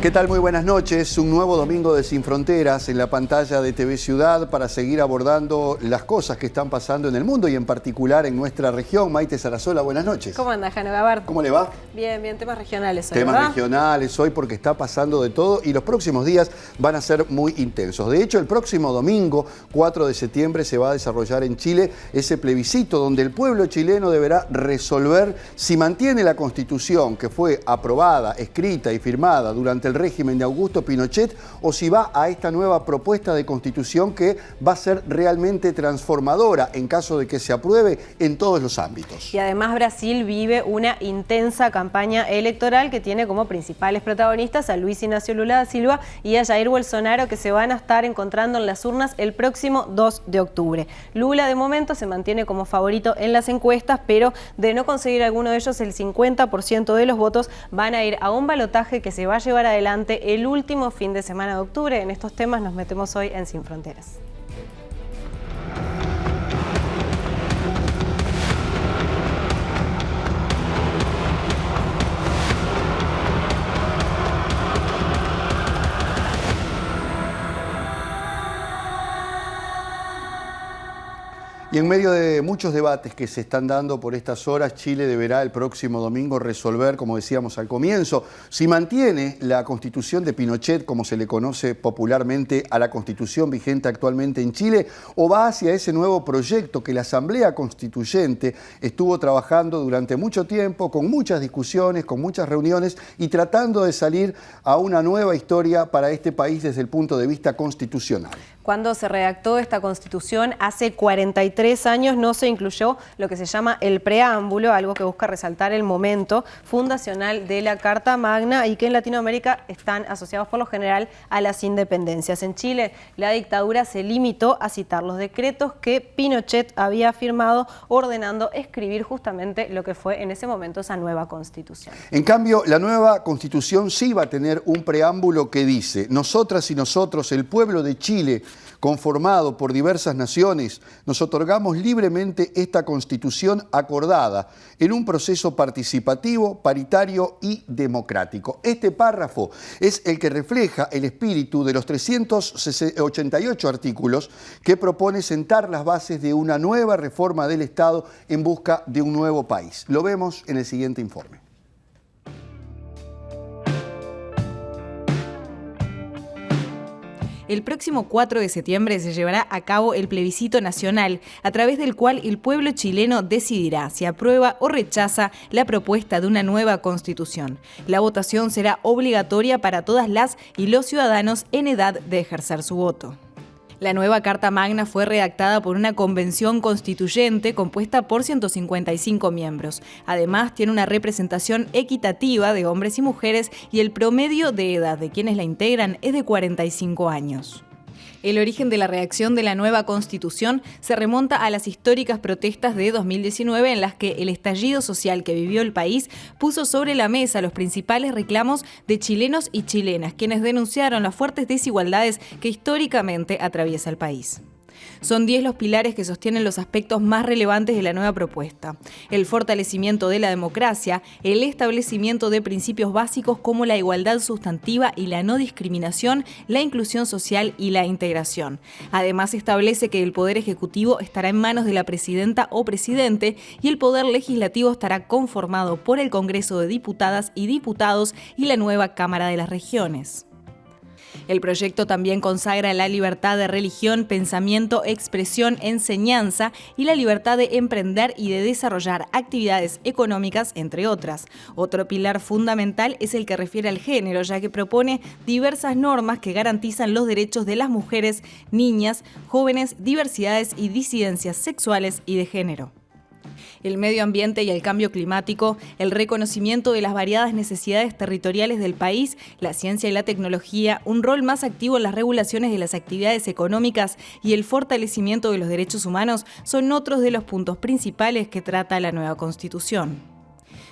¿Qué tal? Muy buenas noches. Un nuevo domingo de Sin Fronteras en la pantalla de TV Ciudad para seguir abordando las cosas que están pasando en el mundo y en particular en nuestra región. Maite Sarasola, buenas noches. ¿Cómo anda, Jano Gabart? ¿Cómo le va? Bien, bien, temas regionales hoy, Temas ¿verdad? regionales hoy porque está pasando de todo y los próximos días van a ser muy intensos. De hecho, el próximo domingo, 4 de septiembre, se va a desarrollar en Chile ese plebiscito donde el pueblo chileno deberá resolver si mantiene la Constitución que fue aprobada, escrita y firmada durante el régimen de Augusto Pinochet o si va a esta nueva propuesta de Constitución que va a ser realmente transformadora en caso de que se apruebe en todos los ámbitos. Y además Brasil vive una intensa campaña electoral que tiene como principales protagonistas a Luis Ignacio Lula da Silva y a Jair Bolsonaro, que se van a estar encontrando en las urnas el próximo 2 de octubre. Lula de momento se mantiene como favorito en las encuestas, pero de no conseguir alguno de ellos, el 50% de los votos van a ir a un balotaje que se va a llevar adelante el último fin de semana de octubre. En estos temas nos metemos hoy en Sin Fronteras. Y en medio de muchos debates que se están dando por estas horas, Chile deberá el próximo domingo resolver, como decíamos al comienzo, si mantiene la Constitución de Pinochet, como se le conoce popularmente a la Constitución vigente actualmente en Chile, o va hacia ese nuevo proyecto que la Asamblea Constituyente estuvo trabajando durante mucho tiempo, con muchas discusiones, con muchas reuniones y tratando de salir a una nueva historia para este país desde el punto de vista constitucional. Cuando se redactó esta Constitución, hace 43 años no se incluyó lo que se llama el preámbulo, algo que busca resaltar el momento fundacional de la Carta Magna y que en Latinoamérica están asociados por lo general a las independencias. En Chile, la dictadura se limitó a citar los decretos que Pinochet había firmado, ordenando escribir justamente lo que fue en ese momento esa nueva Constitución. En cambio, la nueva Constitución sí va a tener un preámbulo que dice: nosotras y nosotros, el pueblo de Chile, conformado por diversas naciones, nos otorgamos libremente esta Constitución acordada en un proceso participativo, paritario y democrático. Este párrafo es el que refleja el espíritu de los 388 artículos que propone sentar las bases de una nueva reforma del Estado en busca de un nuevo país. Lo vemos en el siguiente informe. El próximo 4 de septiembre se llevará a cabo el plebiscito nacional, a través del cual el pueblo chileno decidirá si aprueba o rechaza la propuesta de una nueva constitución. La votación será obligatoria para todas las y los ciudadanos en edad de ejercer su voto. La nueva Carta Magna fue redactada por una convención constituyente compuesta por 155 miembros. Además, tiene una representación equitativa de hombres y mujeres y el promedio de edad de quienes la integran es de 45 años. El origen de la redacción de la nueva Constitución se remonta a las históricas protestas de 2019 en las que el estallido social que vivió el país puso sobre la mesa los principales reclamos de chilenos y chilenas, quienes denunciaron las fuertes desigualdades que históricamente atraviesa el país. Son 10 los pilares que sostienen los aspectos más relevantes de la nueva propuesta: el fortalecimiento de la democracia, el establecimiento de principios básicos como la igualdad sustantiva y la no discriminación, la inclusión social y la integración. Además, establece que el Poder Ejecutivo estará en manos de la presidenta o presidente y el Poder Legislativo estará conformado por el Congreso de Diputadas y Diputados y la nueva Cámara de las Regiones. El proyecto también consagra la libertad de religión, pensamiento, expresión, enseñanza y la libertad de emprender y de desarrollar actividades económicas, entre otras. Otro pilar fundamental es el que refiere al género, ya que propone diversas normas que garantizan los derechos de las mujeres, niñas, jóvenes, diversidades y disidencias sexuales y de género. El medio ambiente y el cambio climático, el reconocimiento de las variadas necesidades territoriales del país, la ciencia y la tecnología, un rol más activo en las regulaciones de las actividades económicas y el fortalecimiento de los derechos humanos son otros de los puntos principales que trata la nueva Constitución.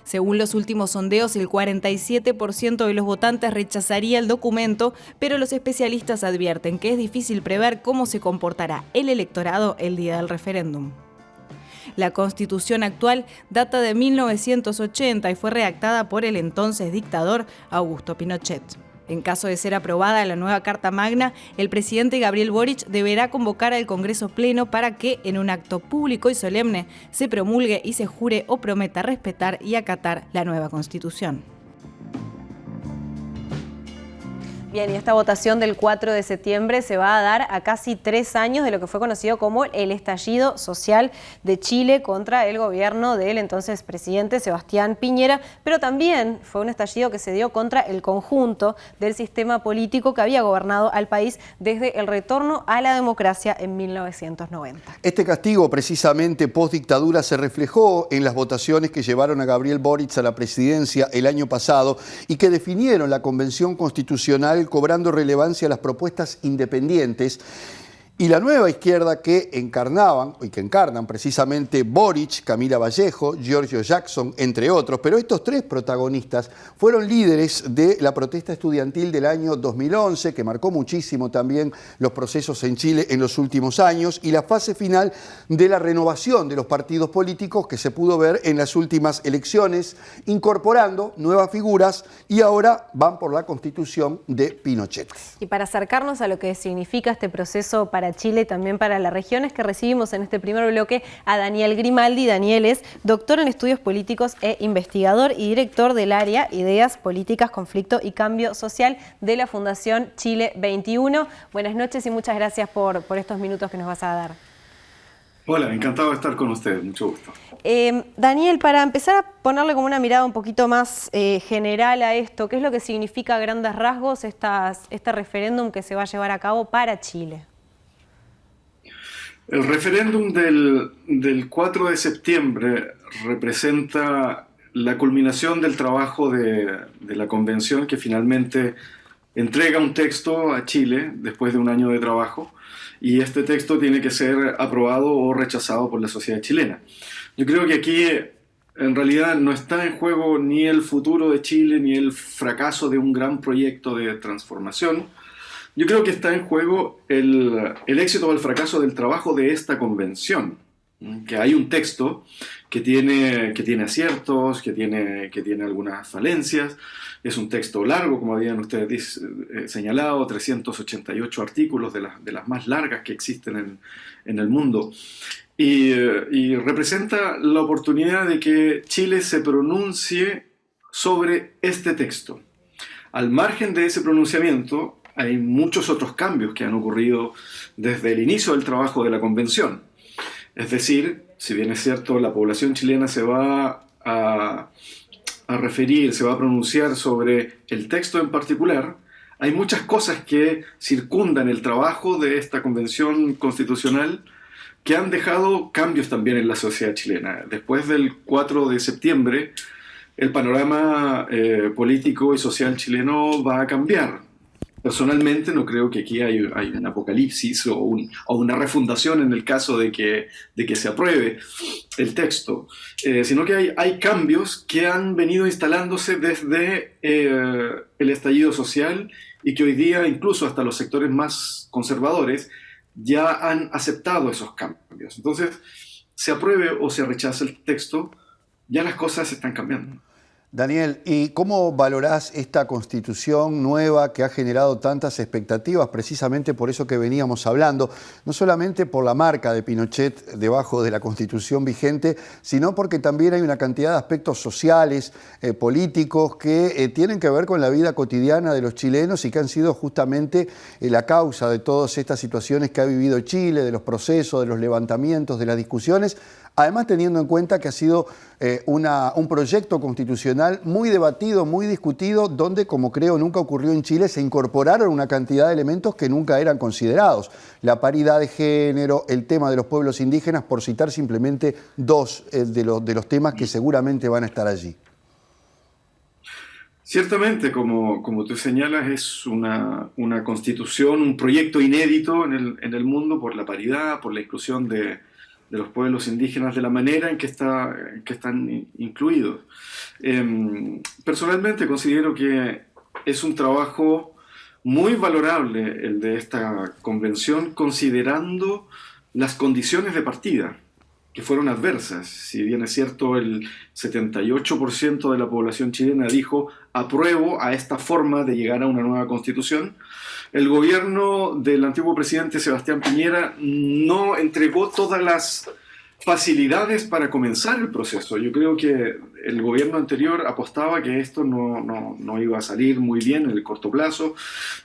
Según los últimos sondeos, el 47% de los votantes rechazaría el documento, pero los especialistas advierten que es difícil prever cómo se comportará el electorado el día del referéndum. La Constitución actual data de 1980 y fue redactada por el entonces dictador Augusto Pinochet. En caso de ser aprobada la nueva Carta Magna, el presidente Gabriel Boric deberá convocar al Congreso Pleno para que, en un acto público y solemne, se promulgue y se jure o prometa respetar y acatar la nueva Constitución. Bien, y esta votación del 4 de septiembre se va a dar a casi 3 años de lo que fue conocido como el estallido social de Chile contra el gobierno del entonces presidente Sebastián Piñera, pero también fue un estallido que se dio contra el conjunto del sistema político que había gobernado al país desde el retorno a la democracia en 1990. Este castigo, precisamente post-dictadura, se reflejó en las votaciones que llevaron a Gabriel Boric a la presidencia el año pasado y que definieron la Convención Constitucional, cobrando relevancia a las propuestas independientes y la nueva izquierda que encarnaban y que encarnan precisamente Boric, Camila Vallejo, Giorgio Jackson, entre otros. Pero estos tres protagonistas fueron líderes de la protesta estudiantil del año 2011, que marcó muchísimo también los procesos en Chile en los últimos años, y la fase final de la renovación de los partidos políticos que se pudo ver en las últimas elecciones, incorporando nuevas figuras, y ahora van por la constitución de Pinochet. Y para acercarnos a lo que significa este proceso para Chile y también para la región, es que recibimos en este primer bloque a Daniel Grimaldi. Daniel es doctor en estudios políticos e investigador y director del área Ideas Políticas, Conflicto y Cambio Social de la Fundación Chile 21. Buenas noches y muchas gracias por estos minutos que nos vas a dar. Hola, encantado de estar con ustedes, mucho gusto. Daniel, para empezar a ponerle como una mirada un poquito más general a esto, ¿qué es lo que significa a grandes rasgos este referéndum que se va a llevar a cabo para Chile? El referéndum del 4 de septiembre representa la culminación del trabajo de la convención, que finalmente entrega un texto a Chile después de un año de trabajo, y este texto tiene que ser aprobado o rechazado por la sociedad chilena. Yo creo que aquí en realidad no está en juego ni el futuro de Chile ni el fracaso de un gran proyecto de transformación. Yo creo que está en juego el éxito o el fracaso del trabajo de esta convención. Que hay un texto que tiene aciertos, que tiene algunas falencias. Es un texto largo, como habían ustedes señalado, 388 artículos de las más largas que existen en el mundo. Y representa la oportunidad de que Chile se pronuncie sobre este texto. Al margen de ese pronunciamiento, hay muchos otros cambios que han ocurrido desde el inicio del trabajo de la convención. Es decir, si bien es cierto, la población chilena se va a referir, se va a pronunciar sobre el texto en particular, hay muchas cosas que circundan el trabajo de esta convención constitucional que han dejado cambios también en la sociedad chilena. Después del 4 de septiembre, el panorama político y social chileno va a cambiar. Personalmente no creo que aquí hay un apocalipsis o una refundación en el caso de que se apruebe el texto, sino que hay cambios que han venido instalándose desde el estallido social y que hoy día incluso hasta los sectores más conservadores ya han aceptado esos cambios. Entonces, se apruebe o se rechace el texto, ya las cosas están cambiando. Daniel, ¿y cómo valorás esta constitución nueva que ha generado tantas expectativas, precisamente por eso que veníamos hablando, no solamente por la marca de Pinochet debajo de la constitución vigente, sino porque también hay una cantidad de aspectos sociales, políticos, que tienen que ver con la vida cotidiana de los chilenos y que han sido justamente la causa de todas estas situaciones que ha vivido Chile, de los procesos, de los levantamientos, de las discusiones? Además, teniendo en cuenta que ha sido un proyecto constitucional muy debatido, muy discutido, donde, como creo nunca ocurrió en Chile, se incorporaron una cantidad de elementos que nunca eran considerados. La paridad de género, el tema de los pueblos indígenas, por citar simplemente dos de los temas que seguramente van a estar allí. Ciertamente, como tú señalas, es una constitución, un proyecto inédito en el mundo por la paridad, por la inclusión de los pueblos indígenas de la manera en que están incluidos. Personalmente considero que es un trabajo muy valorable el de esta convención, considerando las condiciones de partida. que fueron adversas. Si bien es cierto, el 78% de la población chilena dijo apruebo a esta forma de llegar a una nueva constitución, el gobierno del antiguo presidente Sebastián Piñera no entregó todas las facilidades para comenzar el proceso. Yo creo que el gobierno anterior apostaba que esto no iba a salir muy bien en el corto plazo.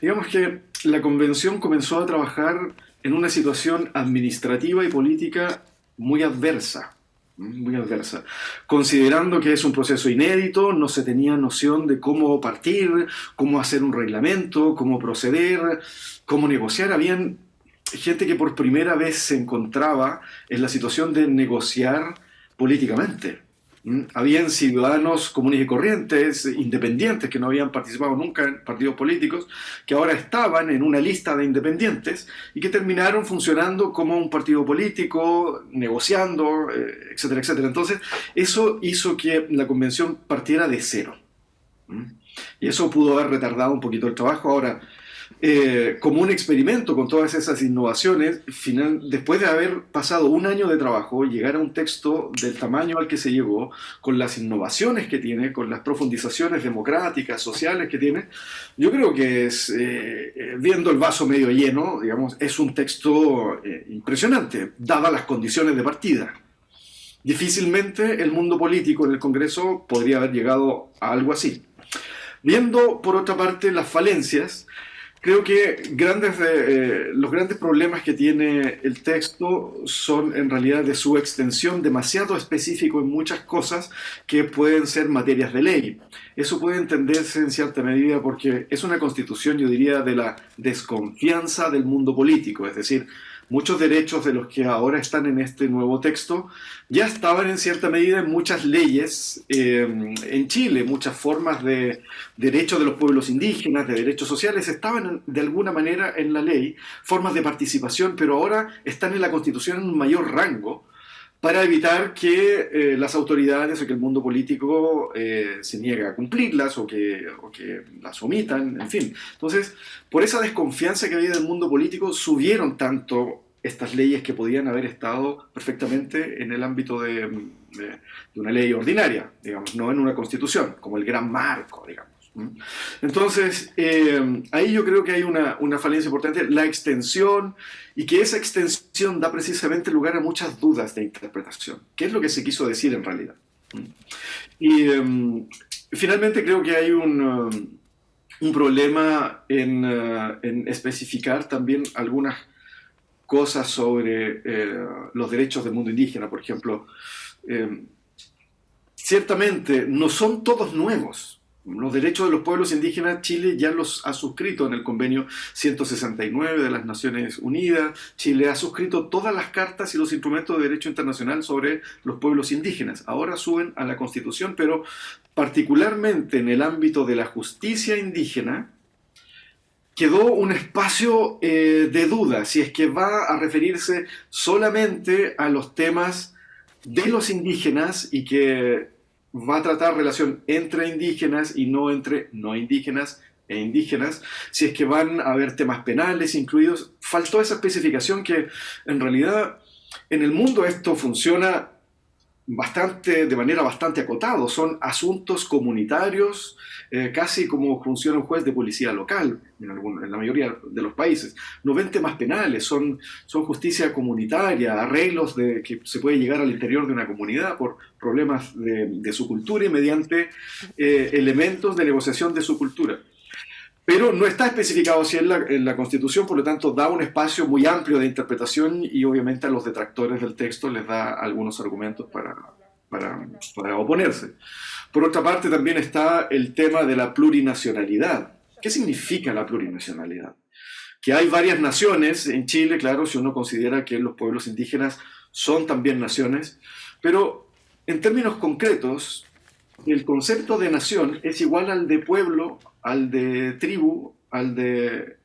Digamos que la convención comenzó a trabajar en una situación administrativa y política muy adversa, considerando que es un proceso inédito, no se tenía noción de cómo partir, cómo hacer un reglamento, cómo proceder, cómo negociar. Habían gente que por primera vez se encontraba en la situación de negociar políticamente. Habían ciudadanos comunes y corrientes, independientes, que no habían participado nunca en partidos políticos, que ahora estaban en una lista de independientes y que terminaron funcionando como un partido político, negociando, etcétera, etcétera. Entonces, eso hizo que la convención partiera de cero. Y eso pudo haber retardado un poquito el trabajo. Ahora, como un experimento con todas esas innovaciones, después de haber pasado un año de trabajo, llegar a un texto del tamaño al que se llegó, con las innovaciones que tiene, con las profundizaciones democráticas, sociales que tiene, yo creo que es, viendo el vaso medio lleno, digamos, es un texto impresionante, dadas las condiciones de partida. Difícilmente el mundo político en el Congreso podría haber llegado a algo así. Viendo, por otra parte, las falencias, creo que los grandes problemas que tiene el texto son en realidad de su extensión demasiado específico en muchas cosas que pueden ser materias de ley. Eso puede entenderse en cierta medida porque es una constitución, yo diría, de la desconfianza del mundo político, es decir, muchos derechos de los que ahora están en este nuevo texto ya estaban en cierta medida en muchas leyes en Chile. Muchas formas de derechos de los pueblos indígenas, de derechos sociales, estaban de alguna manera en la ley, formas de participación, pero ahora están en la Constitución en un mayor rango para evitar que las autoridades o que el mundo político se niegue a cumplirlas o que las omitan, en fin. Entonces, por esa desconfianza que había del mundo político, subieron tanto estas leyes que podían haber estado perfectamente en el ámbito de una ley ordinaria, digamos, no en una constitución, como el gran marco, digamos. Entonces, ahí yo creo que hay una falencia importante, la extensión, y que esa extensión da precisamente lugar a muchas dudas de interpretación. ¿Qué es lo que se quiso decir en realidad? Y finalmente creo que hay un problema en especificar también algunas cosas sobre los derechos del mundo indígena, por ejemplo. Ciertamente no son todos nuevos. Los derechos de los pueblos indígenas, Chile ya los ha suscrito en el convenio 169 de las Naciones Unidas. Chile ha suscrito todas las cartas y los instrumentos de derecho internacional sobre los pueblos indígenas. Ahora suben a la Constitución, pero particularmente en el ámbito de la justicia indígena, quedó un espacio de duda si es que va a referirse solamente a los temas de los indígenas y que va a tratar relación entre indígenas y no entre no indígenas e indígenas, si es que van a haber temas penales incluidos. Faltó esa especificación que en realidad en el mundo esto funciona de manera bastante acotada. Son asuntos comunitarios, casi como funciona un juez de policía local en la mayoría de los países. No ven temas penales, son justicia comunitaria, arreglos de que se puede llegar al interior de una comunidad por problemas de su cultura y mediante elementos de negociación de su cultura. Pero no está especificado así en la Constitución, por lo tanto da un espacio muy amplio de interpretación y obviamente a los detractores del texto les da algunos argumentos para oponerse. Por otra parte también está el tema de la plurinacionalidad. ¿Qué significa la plurinacionalidad? Que hay varias naciones en Chile, claro, si uno considera que los pueblos indígenas son también naciones, pero en términos concretos, el concepto de nación es igual al de pueblo, al de tribu, al de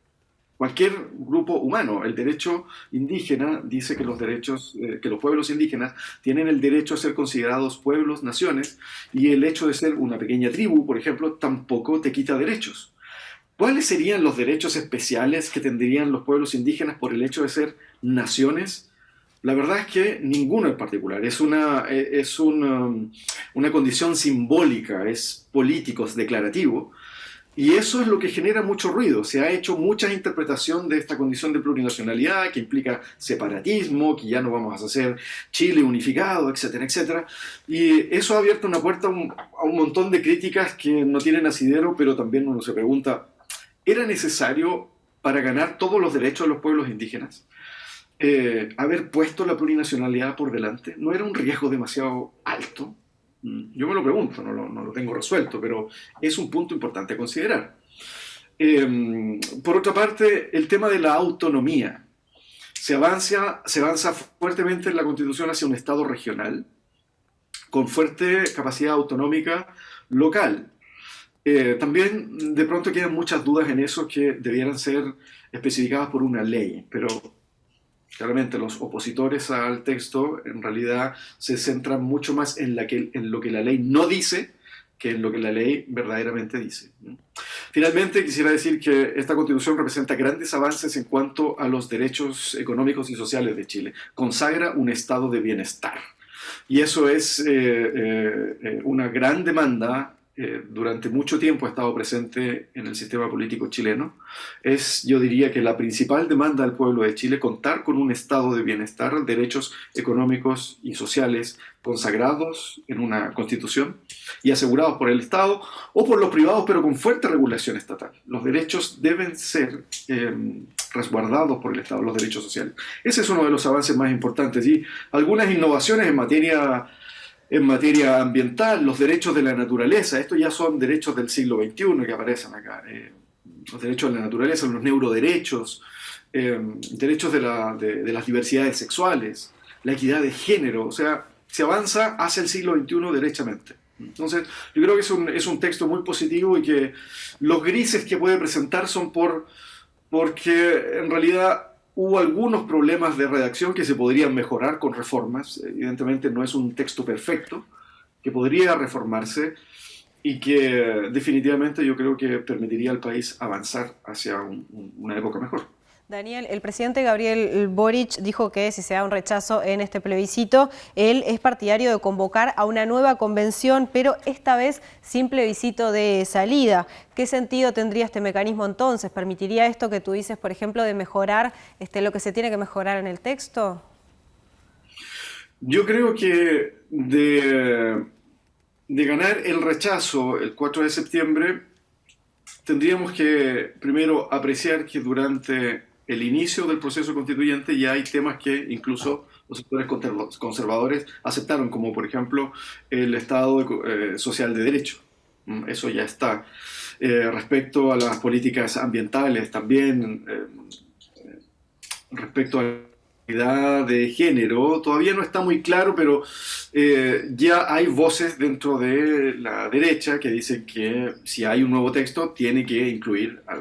cualquier grupo humano. El derecho indígena dice que que los pueblos indígenas tienen el derecho a ser considerados pueblos, naciones, y el hecho de ser una pequeña tribu, por ejemplo, tampoco te quita derechos. ¿Cuáles serían los derechos especiales que tendrían los pueblos indígenas por el hecho de ser naciones? La verdad es que ninguno en particular. Una condición simbólica, es político, es declarativo. Y eso es lo que genera mucho ruido. Se ha hecho mucha interpretación de esta condición de plurinacionalidad que implica separatismo, que ya no vamos a hacer Chile unificado, etcétera, etcétera. Y eso ha abierto una puerta a un montón de críticas que no tienen asidero, pero también uno se pregunta, ¿era necesario para ganar todos los derechos de los pueblos indígenas haber puesto la plurinacionalidad por delante? ¿No era un riesgo demasiado alto? Yo me lo pregunto, no lo tengo resuelto, pero es un punto importante a considerar. Por otra parte, el tema de la autonomía. Se avanza fuertemente en la Constitución hacia un Estado regional, con fuerte capacidad autonómica local. También de pronto quedan muchas dudas en eso que debieran ser especificadas por una ley, pero claramente los opositores al texto en realidad se centran mucho más en lo que la ley no dice que en lo que la ley verdaderamente dice. Finalmente, quisiera decir que esta Constitución representa grandes avances en cuanto a los derechos económicos y sociales de Chile. Consagra un estado de bienestar. Y eso es una gran demanda. Durante mucho tiempo ha estado presente en el sistema político chileno. Es, yo diría que la principal demanda del pueblo de Chile, contar con un estado de bienestar, derechos económicos y sociales consagrados en una constitución y asegurados por el Estado o por los privados, pero con fuerte regulación estatal. Los derechos deben ser resguardados por el Estado, los derechos sociales. Ese es uno de los avances más importantes. Y algunas innovaciones en materia ambiental, los derechos de la naturaleza, estos ya son derechos del siglo XXI que aparecen acá, los derechos de la naturaleza, los neuroderechos, derechos de las diversidades sexuales, la equidad de género, o sea, se avanza hacia el siglo XXI derechamente. Entonces, yo creo que es un texto muy positivo y que los grises que puede presentar son porque en realidad hubo algunos problemas de redacción que se podrían mejorar con reformas. Evidentemente no es un texto perfecto, que podría reformarse y que definitivamente yo creo que permitiría al país avanzar hacia una época mejor. Daniel, el presidente Gabriel Boric dijo que si se da un rechazo en este plebiscito, él es partidario de convocar a una nueva convención, pero esta vez sin plebiscito de salida. ¿Qué sentido tendría este mecanismo entonces? ¿Permitiría esto que tú dices, por ejemplo, de mejorar lo que se tiene que mejorar en el texto? Yo creo que de ganar el rechazo el 4 de septiembre, tendríamos que primero apreciar que durante el inicio del proceso constituyente ya hay temas que incluso los sectores conservadores aceptaron, como por ejemplo el Estado social de derecho. Eso ya está. Respecto a las políticas ambientales también, respecto a la identidad de género, todavía no está muy claro, pero ya hay voces dentro de la derecha que dicen que si hay un nuevo texto tiene que incluir a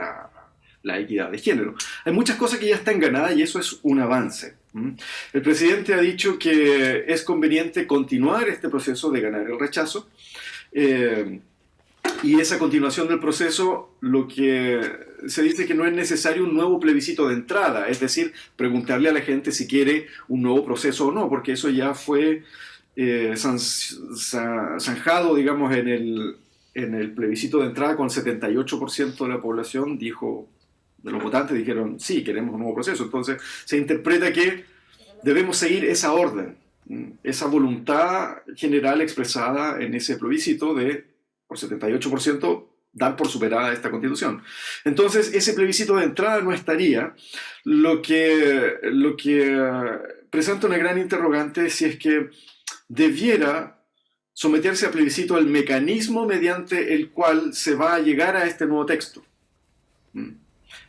la equidad de género. Hay muchas cosas que ya están ganadas y eso es un avance. El presidente ha dicho que es conveniente continuar este proceso de ganar el rechazo y esa continuación del proceso, lo que se dice que no es necesario un nuevo plebiscito de entrada, es decir, preguntarle a la gente si quiere un nuevo proceso o no, porque eso ya fue zanjado, digamos, en el plebiscito de entrada con el 78% de la población de los votantes dijeron sí, queremos un nuevo proceso. Entonces se interpreta que debemos seguir esa orden, esa voluntad general expresada en ese plebiscito de por 78% dar por superada esta constitución. Entonces ese plebiscito de entrada no estaría, lo que presenta una gran interrogante si es que debiera someterse a plebiscito el mecanismo mediante el cual se va a llegar a este nuevo texto.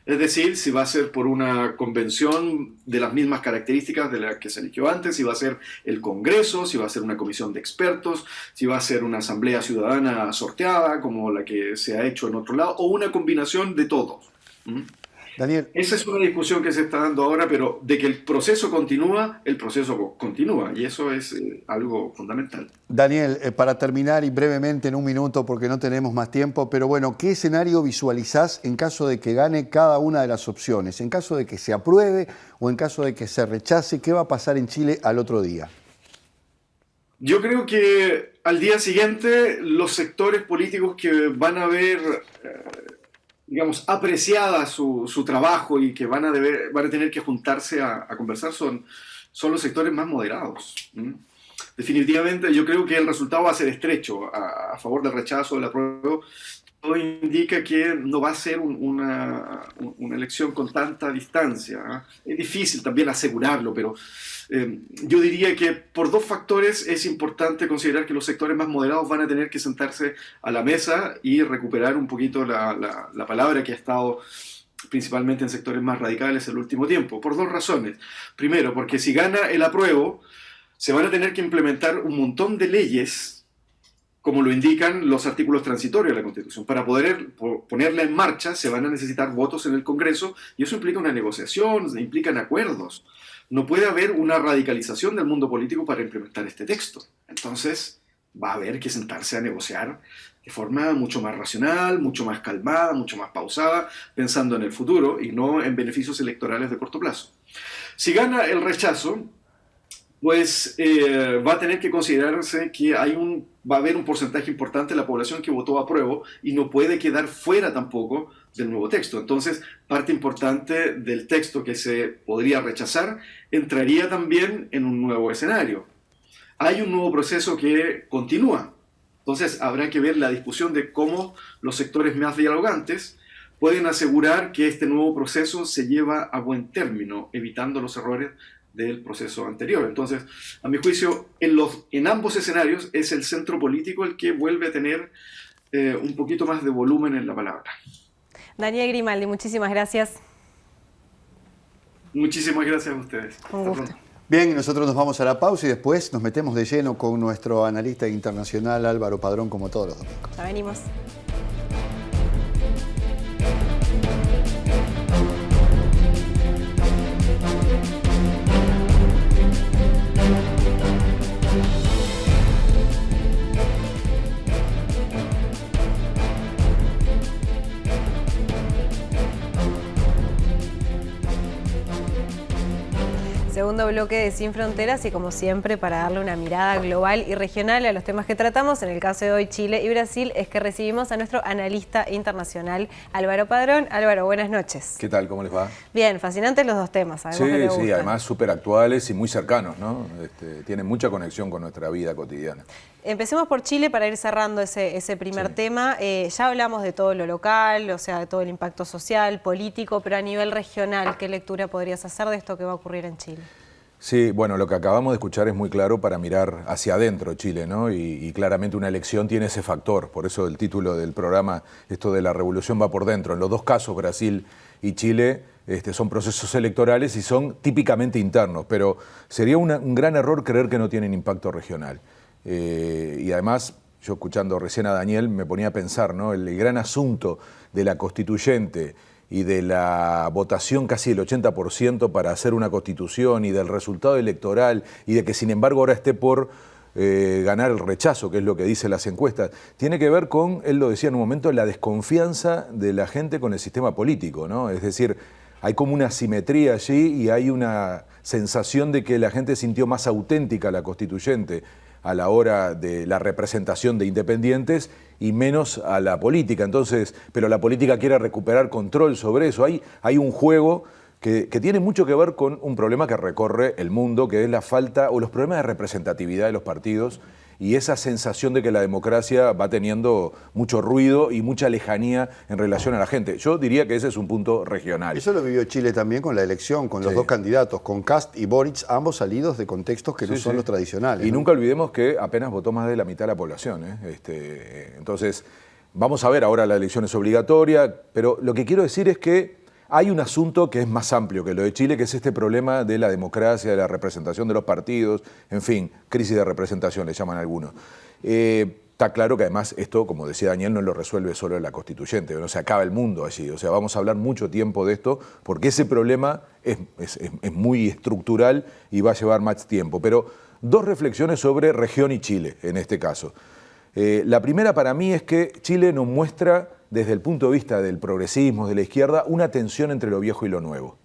Es decir, si va a ser por una convención de las mismas características de la que se eligió antes, si va a ser el Congreso, si va a ser una comisión de expertos, si va a ser una asamblea ciudadana sorteada como la que se ha hecho en otro lado, o una combinación de todos. Daniel. Esa es una discusión que se está dando ahora, pero de que el proceso continúa y eso es algo fundamental. Daniel, para terminar y brevemente en un minuto porque no tenemos más tiempo, pero bueno, ¿qué escenario visualizás en caso de que gane cada una de las opciones? En caso de que se apruebe o en caso de que se rechace, ¿qué va a pasar en Chile al otro día? Yo creo que al día siguiente los sectores políticos que van a ver, digamos, apreciada su trabajo y que van a tener que juntarse a conversar son los sectores más moderados. Definitivamente yo creo que el resultado va a ser estrecho a favor del rechazo, del apruebo. Todo indica que no va a ser una elección con tanta distancia. Es difícil también asegurarlo, pero yo diría que por dos factores es importante considerar que los sectores más moderados van a tener que sentarse a la mesa y recuperar un poquito la palabra que ha estado principalmente en sectores más radicales el último tiempo, por dos razones. Primero, porque si gana el apruebo, se van a tener que implementar un montón de leyes, como lo indican los artículos transitorios de la Constitución. Para poder ponerla en marcha se van a necesitar votos en el Congreso y eso implica una negociación, implican acuerdos. No puede haber una radicalización del mundo político para implementar este texto. Entonces va a haber que sentarse a negociar de forma mucho más racional, mucho más calmada, mucho más pausada, pensando en el futuro y no en beneficios electorales de corto plazo. Si gana el rechazo, pues va a tener que considerarse que va a haber un porcentaje importante de la población que votó apruebo y no puede quedar fuera tampoco del nuevo texto. Entonces, parte importante del texto que se podría rechazar entraría también en un nuevo escenario. Hay un nuevo proceso que continúa. Entonces, habrá que ver la discusión de cómo los sectores más dialogantes pueden asegurar que este nuevo proceso se lleva a buen término, evitando los errores del proceso anterior. Entonces, a mi juicio, en ambos escenarios es el centro político el que vuelve a tener un poquito más de volumen en la palabra. Daniel Grimaldi, muchísimas gracias. Muchísimas gracias a ustedes. Un gusto. Hasta pronto. Bien, nosotros nos vamos a la pausa y después nos metemos de lleno con nuestro analista internacional Álvaro Padrón, como todos los domingos. Ya venimos. Segundo bloque de Sin Fronteras y como siempre para darle una mirada global y regional a los temas que tratamos, en el caso de hoy Chile y Brasil, es que recibimos a nuestro analista internacional Álvaro Padrón. Álvaro, buenas noches. ¿Qué tal? ¿Cómo les va? Bien, fascinantes los dos temas, sabemos que le gustan. Sí, además súper actuales y muy cercanos, ¿no? Tienen mucha conexión con nuestra vida cotidiana. Empecemos por Chile para ir cerrando ese primer tema. Ya hablamos de todo lo local, o sea, de todo el impacto social, político, pero a nivel regional, ¿qué lectura podrías hacer de esto que va a ocurrir en Chile? Sí, bueno, lo que acabamos de escuchar es muy claro para mirar hacia adentro Chile, ¿no? Y claramente una elección tiene ese factor, por eso el título del programa, esto de la revolución va por dentro. En los dos casos, Brasil y Chile, son procesos electorales y son típicamente internos, pero sería un gran error creer que no tienen impacto regional. Y además, yo escuchando recién a Daniel me ponía a pensar, ¿no? El gran asunto de la constituyente y de la votación casi del 80% para hacer una constitución y del resultado electoral y de que sin embargo ahora esté por ganar el rechazo, que es lo que dicen las encuestas, tiene que ver con, él lo decía en un momento, la desconfianza de la gente con el sistema político, ¿no? Es decir, hay como una asimetría allí y hay una sensación de que la gente sintió más auténtica la constituyente a la hora de la representación de independientes y menos a la política. Entonces, pero la política quiere recuperar control sobre eso. Hay un juego que tiene mucho que ver con un problema que recorre el mundo, que es la falta o los problemas de representatividad de los partidos y esa sensación de que la democracia va teniendo mucho ruido y mucha lejanía en relación a la gente. Yo diría que ese es un punto regional. Eso lo vivió Chile también con la elección, con los dos candidatos, con Kast y Boric, ambos salidos de contextos que no son los tradicionales. Y nunca olvidemos que apenas votó más de la mitad de la población, entonces, vamos a ver, ahora la elección es obligatoria, pero lo que quiero decir es que hay un asunto que es más amplio que lo de Chile, que es este problema de la democracia, de la representación de los partidos, en fin, crisis de representación le llaman algunos. Está claro que además esto, como decía Daniel, no lo resuelve solo la constituyente, no se acaba el mundo allí. O sea, vamos a hablar mucho tiempo de esto porque ese problema es muy estructural y va a llevar más tiempo. Pero dos reflexiones sobre región y Chile en este caso. La primera para mí es que Chile nos muestra, desde el punto de vista del progresismo, de la izquierda, una tensión entre lo viejo y lo nuevo.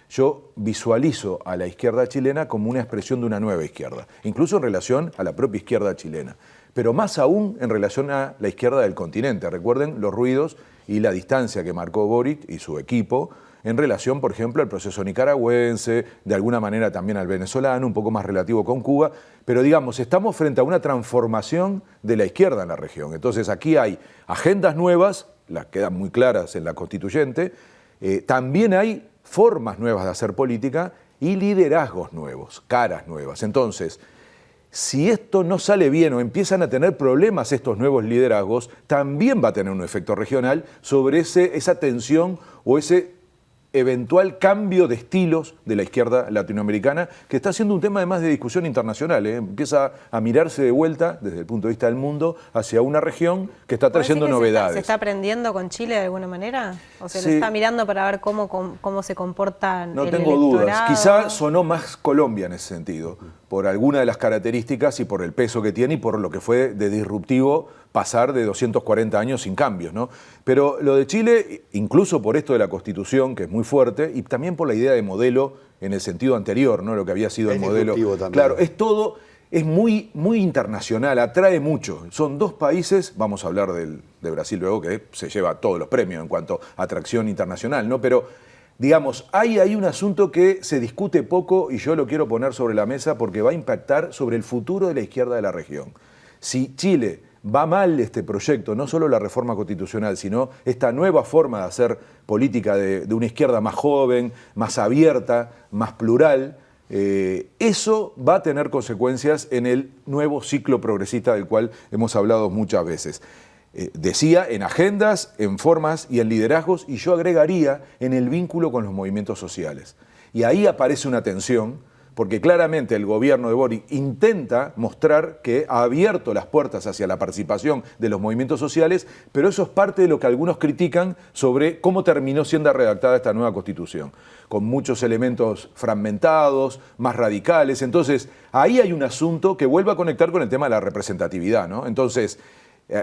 Yo visualizo a la izquierda chilena como una expresión de una nueva izquierda, incluso en relación a la propia izquierda chilena, pero más aún en relación a la izquierda del continente. Recuerden los ruidos y la distancia que marcó Boric y su equipo en relación, por ejemplo, al proceso nicaragüense, de alguna manera también al venezolano, un poco más relativo con Cuba, pero digamos, estamos frente a una transformación de la izquierda en la región. Entonces aquí hay agendas nuevas, las quedan muy claras en la constituyente, también hay formas nuevas de hacer política y liderazgos nuevos, caras nuevas. Entonces, si esto no sale bien o empiezan a tener problemas estos nuevos liderazgos, también va a tener un efecto regional sobre esa tensión o ese eventual cambio de estilos de la izquierda latinoamericana, que está siendo un tema además de discusión internacional. Empieza a mirarse de vuelta, desde el punto de vista del mundo, hacia una región que está trayendo novedades. ¿Se está aprendiendo con Chile de alguna manera? ¿O se Sí. lo está mirando para ver cómo se comportan No el tengo dudas. electorado? Quizá sonó más Colombia en ese sentido, por alguna de las características y por el peso que tiene y por lo que fue de disruptivo pasar de 240 años sin cambios, ¿no? Pero lo de Chile, incluso por esto de la Constitución, que es muy fuerte, y también por la idea de modelo en el sentido anterior, ¿no? Lo que había sido el modelo. Claro, es todo, es muy, muy internacional, atrae mucho. Son dos países, vamos a hablar de Brasil luego, que se lleva todos los premios en cuanto a atracción internacional, ¿no? Pero digamos, hay ahí un asunto que se discute poco y yo lo quiero poner sobre la mesa porque va a impactar sobre el futuro de la izquierda de la región. Si Chile va mal este proyecto, no solo la reforma constitucional, sino esta nueva forma de hacer política de una izquierda más joven, más abierta, más plural, eso va a tener consecuencias en el nuevo ciclo progresista del cual hemos hablado muchas veces. Decía, en agendas, en formas y en liderazgos, y yo agregaría en el vínculo con los movimientos sociales. Y ahí aparece una tensión, porque claramente el gobierno de Boric intenta mostrar que ha abierto las puertas hacia la participación de los movimientos sociales, pero eso es parte de lo que algunos critican sobre cómo terminó siendo redactada esta nueva Constitución, con muchos elementos fragmentados, más radicales. Entonces, ahí hay un asunto que vuelve a conectar con el tema de la representatividad, ¿no? Entonces,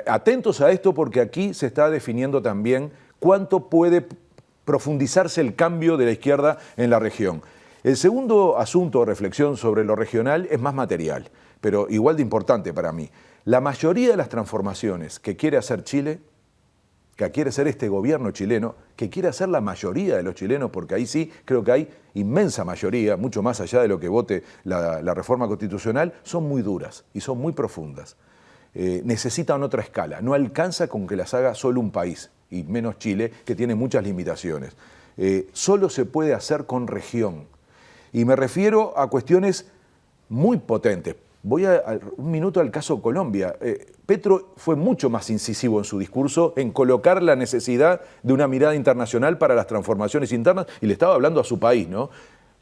atentos a esto porque aquí se está definiendo también cuánto puede profundizarse el cambio de la izquierda en la región. El segundo asunto o reflexión sobre lo regional es más material, pero igual de importante para mí. La mayoría de las transformaciones que quiere hacer Chile, que quiere hacer este gobierno chileno, que quiere hacer la mayoría de los chilenos, porque ahí sí creo que hay inmensa mayoría, mucho más allá de lo que vote la reforma constitucional, son muy duras y son muy profundas. Necesitan otra escala, no alcanza con que las haga solo un país, y menos Chile, que tiene muchas limitaciones. Solo se puede hacer con región. Y me refiero a cuestiones muy potentes. Voy un minuto al caso Colombia. Petro fue mucho más incisivo en su discurso en colocar la necesidad de una mirada internacional para las transformaciones internas y le estaba hablando a su país, ¿no?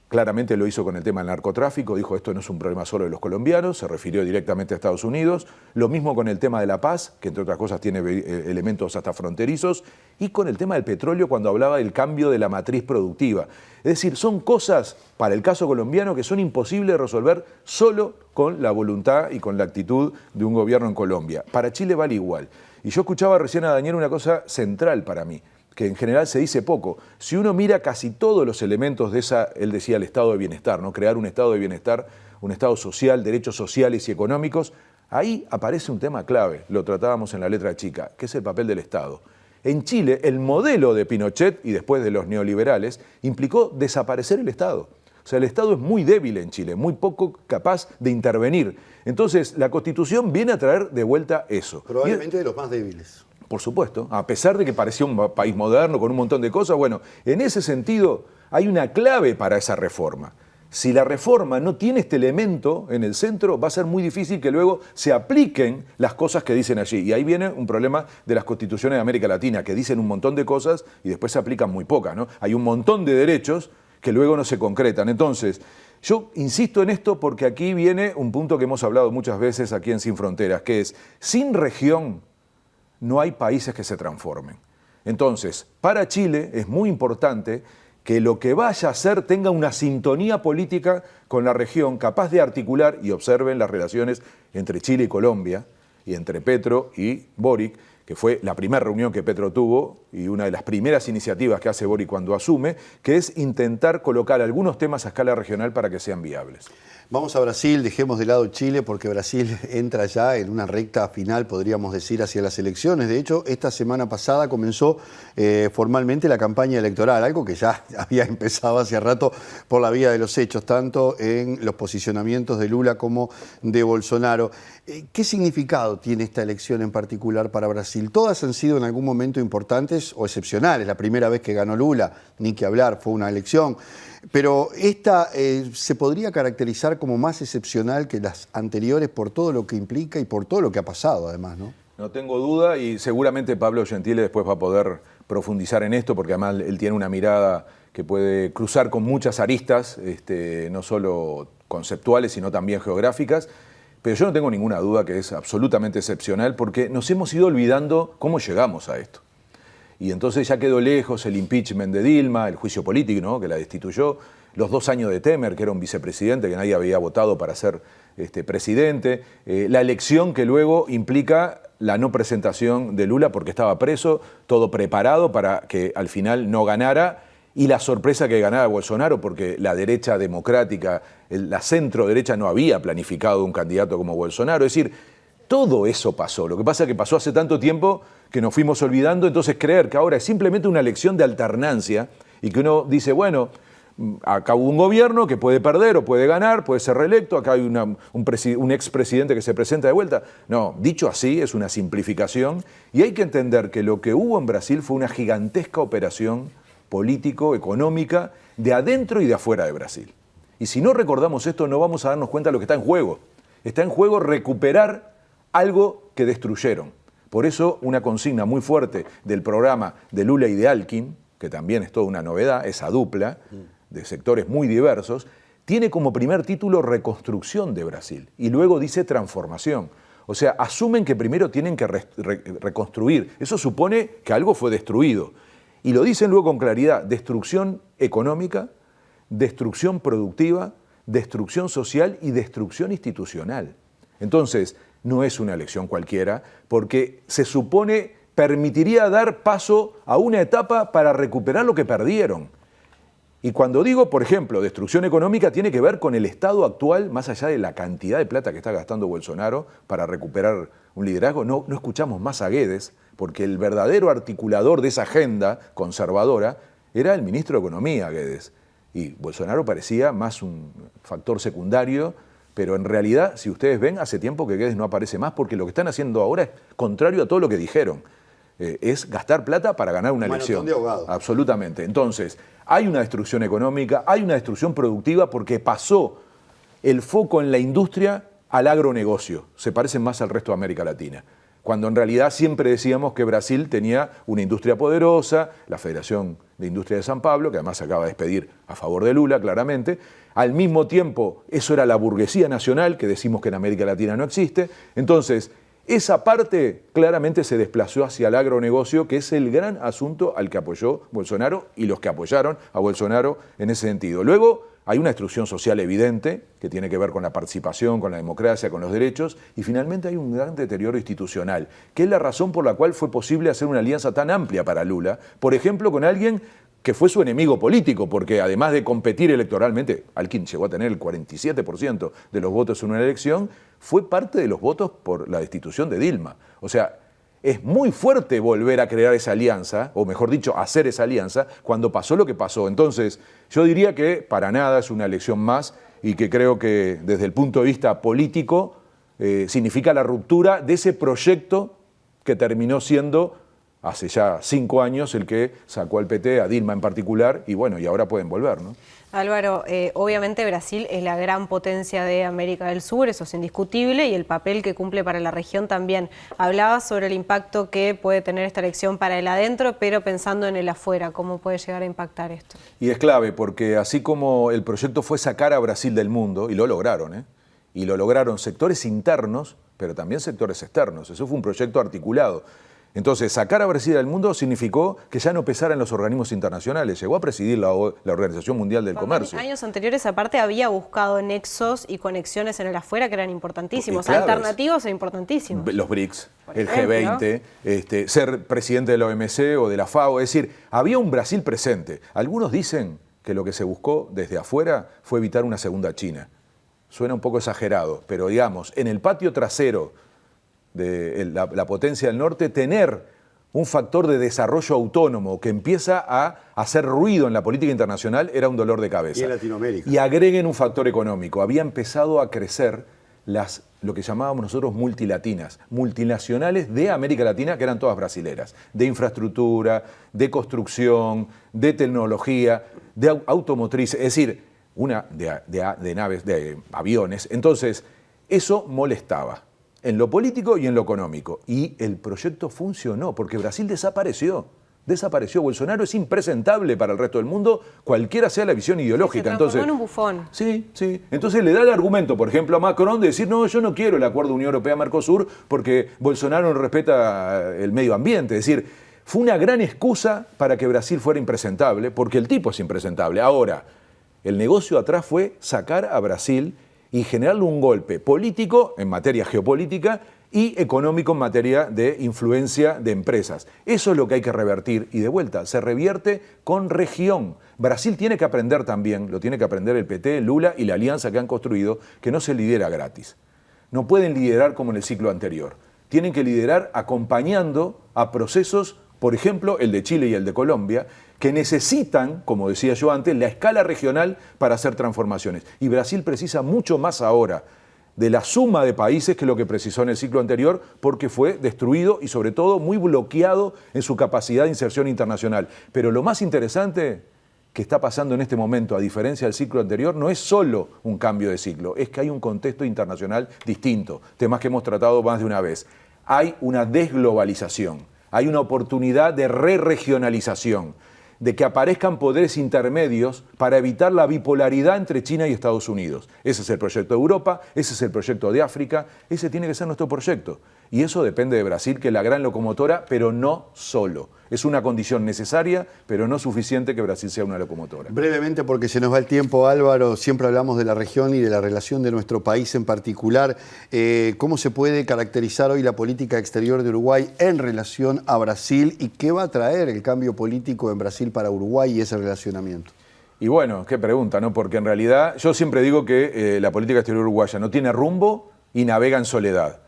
Claramente lo hizo con el tema del narcotráfico, dijo esto no es un problema solo de los colombianos, se refirió directamente a Estados Unidos, lo mismo con el tema de la paz, que entre otras cosas tiene elementos hasta fronterizos, y con el tema del petróleo cuando hablaba del cambio de la matriz productiva. Es decir, son cosas para el caso colombiano que son imposibles de resolver solo con la voluntad y con la actitud de un gobierno en Colombia. Para Chile vale igual. Y yo escuchaba recién a Daniel una cosa central para mí, que en general se dice poco. Si uno mira casi todos los elementos de él decía el estado de bienestar, ¿no? Crear un estado de bienestar, un estado social, derechos sociales y económicos, ahí aparece un tema clave, lo tratábamos en la letra chica, que es el papel del Estado. En Chile, el modelo de Pinochet y después de los neoliberales implicó desaparecer el Estado. O sea, el Estado es muy débil en Chile, muy poco capaz de intervenir. Entonces, la Constitución viene a traer de vuelta eso. Probablemente de los más débiles. Por supuesto, a pesar de que parecía un país moderno con un montón de cosas, bueno, en ese sentido hay una clave para esa reforma. Si la reforma no tiene este elemento en el centro, va a ser muy difícil que luego se apliquen las cosas que dicen allí. Y ahí viene un problema de las constituciones de América Latina, que dicen un montón de cosas y después se aplican muy pocas, ¿no? Hay un montón de derechos que luego no se concretan. Entonces, Yo insisto en esto porque aquí viene un punto que hemos hablado muchas veces aquí en Sin Fronteras, que es, sin región no hay países que se transformen. Entonces, para Chile es muy importante que lo que vaya a hacer tenga una sintonía política con la región, capaz de articular, y observen las relaciones entre Chile y Colombia, y entre Petro y Boric, que fue la primera reunión que Petro tuvo y una de las primeras iniciativas que hace Boric cuando asume, que es intentar colocar algunos temas a escala regional para que sean viables. Vamos a Brasil, dejemos de lado Chile porque Brasil entra ya en una recta final, podríamos decir, hacia las elecciones. De hecho, esta semana pasada comenzó formalmente la campaña electoral, algo que ya había empezado hace rato por la vía de los hechos, tanto en los posicionamientos de Lula como de Bolsonaro. ¿Qué significado tiene esta elección en particular para Brasil? Todas han sido en algún momento importantes o excepcionales. La primera vez que ganó Lula, ni que hablar, fue una elección. Pero esta se podría caracterizar como más excepcional que las anteriores por todo lo que implica y por todo lo que ha pasado, además, ¿no? No tengo duda, y seguramente Pablo Gentile después va a poder profundizar en esto, porque además él tiene una mirada que puede cruzar con muchas aristas, no solo conceptuales, sino también geográficas. Pero yo no tengo ninguna duda que es absolutamente excepcional, porque nos hemos ido olvidando cómo llegamos a esto. Y entonces ya quedó lejos el impeachment de Dilma, el juicio político, ¿no?, que la destituyó, los 2 años de Temer, que era un vicepresidente que nadie había votado para ser presidente, la elección que luego implica la no presentación de Lula porque estaba preso, todo preparado para que al final no ganara, y la sorpresa que ganara Bolsonaro, porque la derecha democrática, la centro derecha no había planificado un candidato como Bolsonaro. Es decir, todo eso pasó. Lo que pasa es que pasó hace tanto tiempo que nos fuimos olvidando, entonces creer que ahora es simplemente una elección de alternancia y que uno dice, bueno, acá hubo un gobierno que puede perder o puede ganar, puede ser reelecto, acá hay un expresidente que se presenta de vuelta. No, dicho así, es una simplificación y hay que entender que lo que hubo en Brasil fue una gigantesca operación político-económica de adentro y de afuera de Brasil. Y si no recordamos esto, no vamos a darnos cuenta de lo que está en juego. Está en juego recuperar algo que destruyeron. Por eso una consigna muy fuerte del programa de Lula y de Alckmin, que también es toda una novedad, esa dupla de sectores muy diversos, tiene como primer título Reconstrucción de Brasil y luego dice Transformación. O sea, asumen que primero tienen que reconstruir. Eso supone que algo fue destruido. Y lo dicen luego con claridad: destrucción económica, destrucción productiva, destrucción social y destrucción institucional. Entonces, no es una elección cualquiera, porque se supone permitiría dar paso a una etapa para recuperar lo que perdieron. Y cuando digo, por ejemplo, destrucción económica, tiene que ver con el estado actual, más allá de la cantidad de plata que está gastando Bolsonaro para recuperar un liderazgo. No escuchamos más a Guedes, porque el verdadero articulador de esa agenda conservadora era el ministro de Economía, Guedes. Y Bolsonaro parecía más un factor secundario, pero en realidad, si ustedes ven, hace tiempo que Guedes no aparece más, porque lo que están haciendo ahora es contrario a todo lo que dijeron. Es gastar plata para ganar una elección. De ahogado. Absolutamente. Entonces, hay una destrucción económica, hay una destrucción productiva porque pasó el foco en la industria al agronegocio. Se parecen más al resto de América Latina. Cuando en realidad siempre decíamos que Brasil tenía una industria poderosa, la Federación de Industria de San Pablo, que además se acaba de despedir a favor de Lula, claramente. Al mismo tiempo, eso era la burguesía nacional, que decimos que en América Latina no existe. Entonces, esa parte claramente se desplazó hacia el agronegocio, que es el gran asunto al que apoyó Bolsonaro y los que apoyaron a Bolsonaro en ese sentido. Luego hay una destrucción social evidente que tiene que ver con la participación, con la democracia, con los derechos, y finalmente hay un gran deterioro institucional, que es la razón por la cual fue posible hacer una alianza tan amplia para Lula, por ejemplo, con alguien que fue su enemigo político, porque además de competir electoralmente, Alckmin llegó a tener el 47% de los votos en una elección, fue parte de los votos por la destitución de Dilma. O sea, es muy fuerte volver a crear esa alianza, o mejor dicho, hacer esa alianza, cuando pasó lo que pasó. Entonces, yo diría que para nada es una elección más y que creo que desde el punto de vista político significa la ruptura de ese proyecto que terminó siendo hace ya 5 años el que sacó al PT, a Dilma en particular, y bueno, y ahora pueden volver, ¿no? Álvaro, obviamente Brasil es la gran potencia de América del Sur, eso es indiscutible, y el papel que cumple para la región también. Hablabas sobre el impacto que puede tener esta elección para el adentro, pero pensando en el afuera, ¿cómo puede llegar a impactar esto? Y es clave, porque así como el proyecto fue sacar a Brasil del mundo, y lo lograron, y lo lograron sectores internos, pero también sectores externos. Eso fue un proyecto articulado. Entonces, sacar a Brasil del mundo significó que ya no pesara en los organismos internacionales. Llegó a presidir la Organización Mundial del Comercio. En años anteriores, aparte, había buscado nexos y conexiones en el afuera que eran importantísimos, Claro, alternativos e importantísimos. Los BRICS, Por el ejemplo. G20, ser presidente de la OMC o de la FAO. Es decir, había un Brasil presente. Algunos dicen que lo que se buscó desde afuera fue evitar una segunda China. Suena un poco exagerado, pero digamos, en el patio trasero de la potencia del norte, tener un factor de desarrollo autónomo que empieza a hacer ruido en la política internacional era un dolor de cabeza. Y en Latinoamérica. Y agreguen un factor económico. Había empezado a crecer lo que llamábamos nosotros multilatinas, multinacionales de América Latina, que eran todas brasileras, de infraestructura, de construcción, de tecnología, de automotriz, es decir, de naves, de aviones. Entonces, eso molestaba en lo político y en lo económico. Y el proyecto funcionó, porque Brasil desapareció. Bolsonaro es impresentable para el resto del mundo, cualquiera sea la visión ideológica. Se transformó en un bufón. Sí. Entonces le da el argumento, por ejemplo, a Macron de decir, no, yo no quiero el acuerdo Unión Europea-Mercosur porque Bolsonaro no respeta el medio ambiente. Es decir, fue una gran excusa para que Brasil fuera impresentable, porque el tipo es impresentable. Ahora, el negocio atrás fue sacar a Brasil y generarle un golpe político en materia geopolítica y económico en materia de influencia de empresas. Eso es lo que hay que revertir y de vuelta, se revierte con región. Brasil tiene que aprender también, lo tiene que aprender el PT, Lula y la alianza que han construido, que no se lidera gratis. No pueden liderar como en el ciclo anterior. Tienen que liderar acompañando a procesos, por ejemplo, el de Chile y el de Colombia, que necesitan, como decía yo antes, la escala regional para hacer transformaciones. Y Brasil precisa mucho más ahora de la suma de países que lo que precisó en el ciclo anterior, porque fue destruido y sobre todo muy bloqueado en su capacidad de inserción internacional. Pero lo más interesante que está pasando en este momento, a diferencia del ciclo anterior, no es solo un cambio de ciclo, es que hay un contexto internacional distinto, temas que hemos tratado más de una vez. Hay una desglobalización, hay una oportunidad de re-regionalización, de que aparezcan poderes intermedios para evitar la bipolaridad entre China y Estados Unidos. Ese es el proyecto de Europa, ese es el proyecto de África, ese tiene que ser nuestro proyecto. Y eso depende de Brasil, que es la gran locomotora, pero no solo. Es una condición necesaria, pero no suficiente que Brasil sea una locomotora. Brevemente, porque se nos va el tiempo, Álvaro, siempre hablamos de la región y de la relación de nuestro país en particular. ¿Cómo se puede caracterizar hoy la política exterior de Uruguay en relación a Brasil y qué va a traer el cambio político en Brasil para Uruguay y ese relacionamiento? Y bueno, qué pregunta, ¿no? Porque en realidad yo siempre digo que la política exterior uruguaya no tiene rumbo y navega en soledad.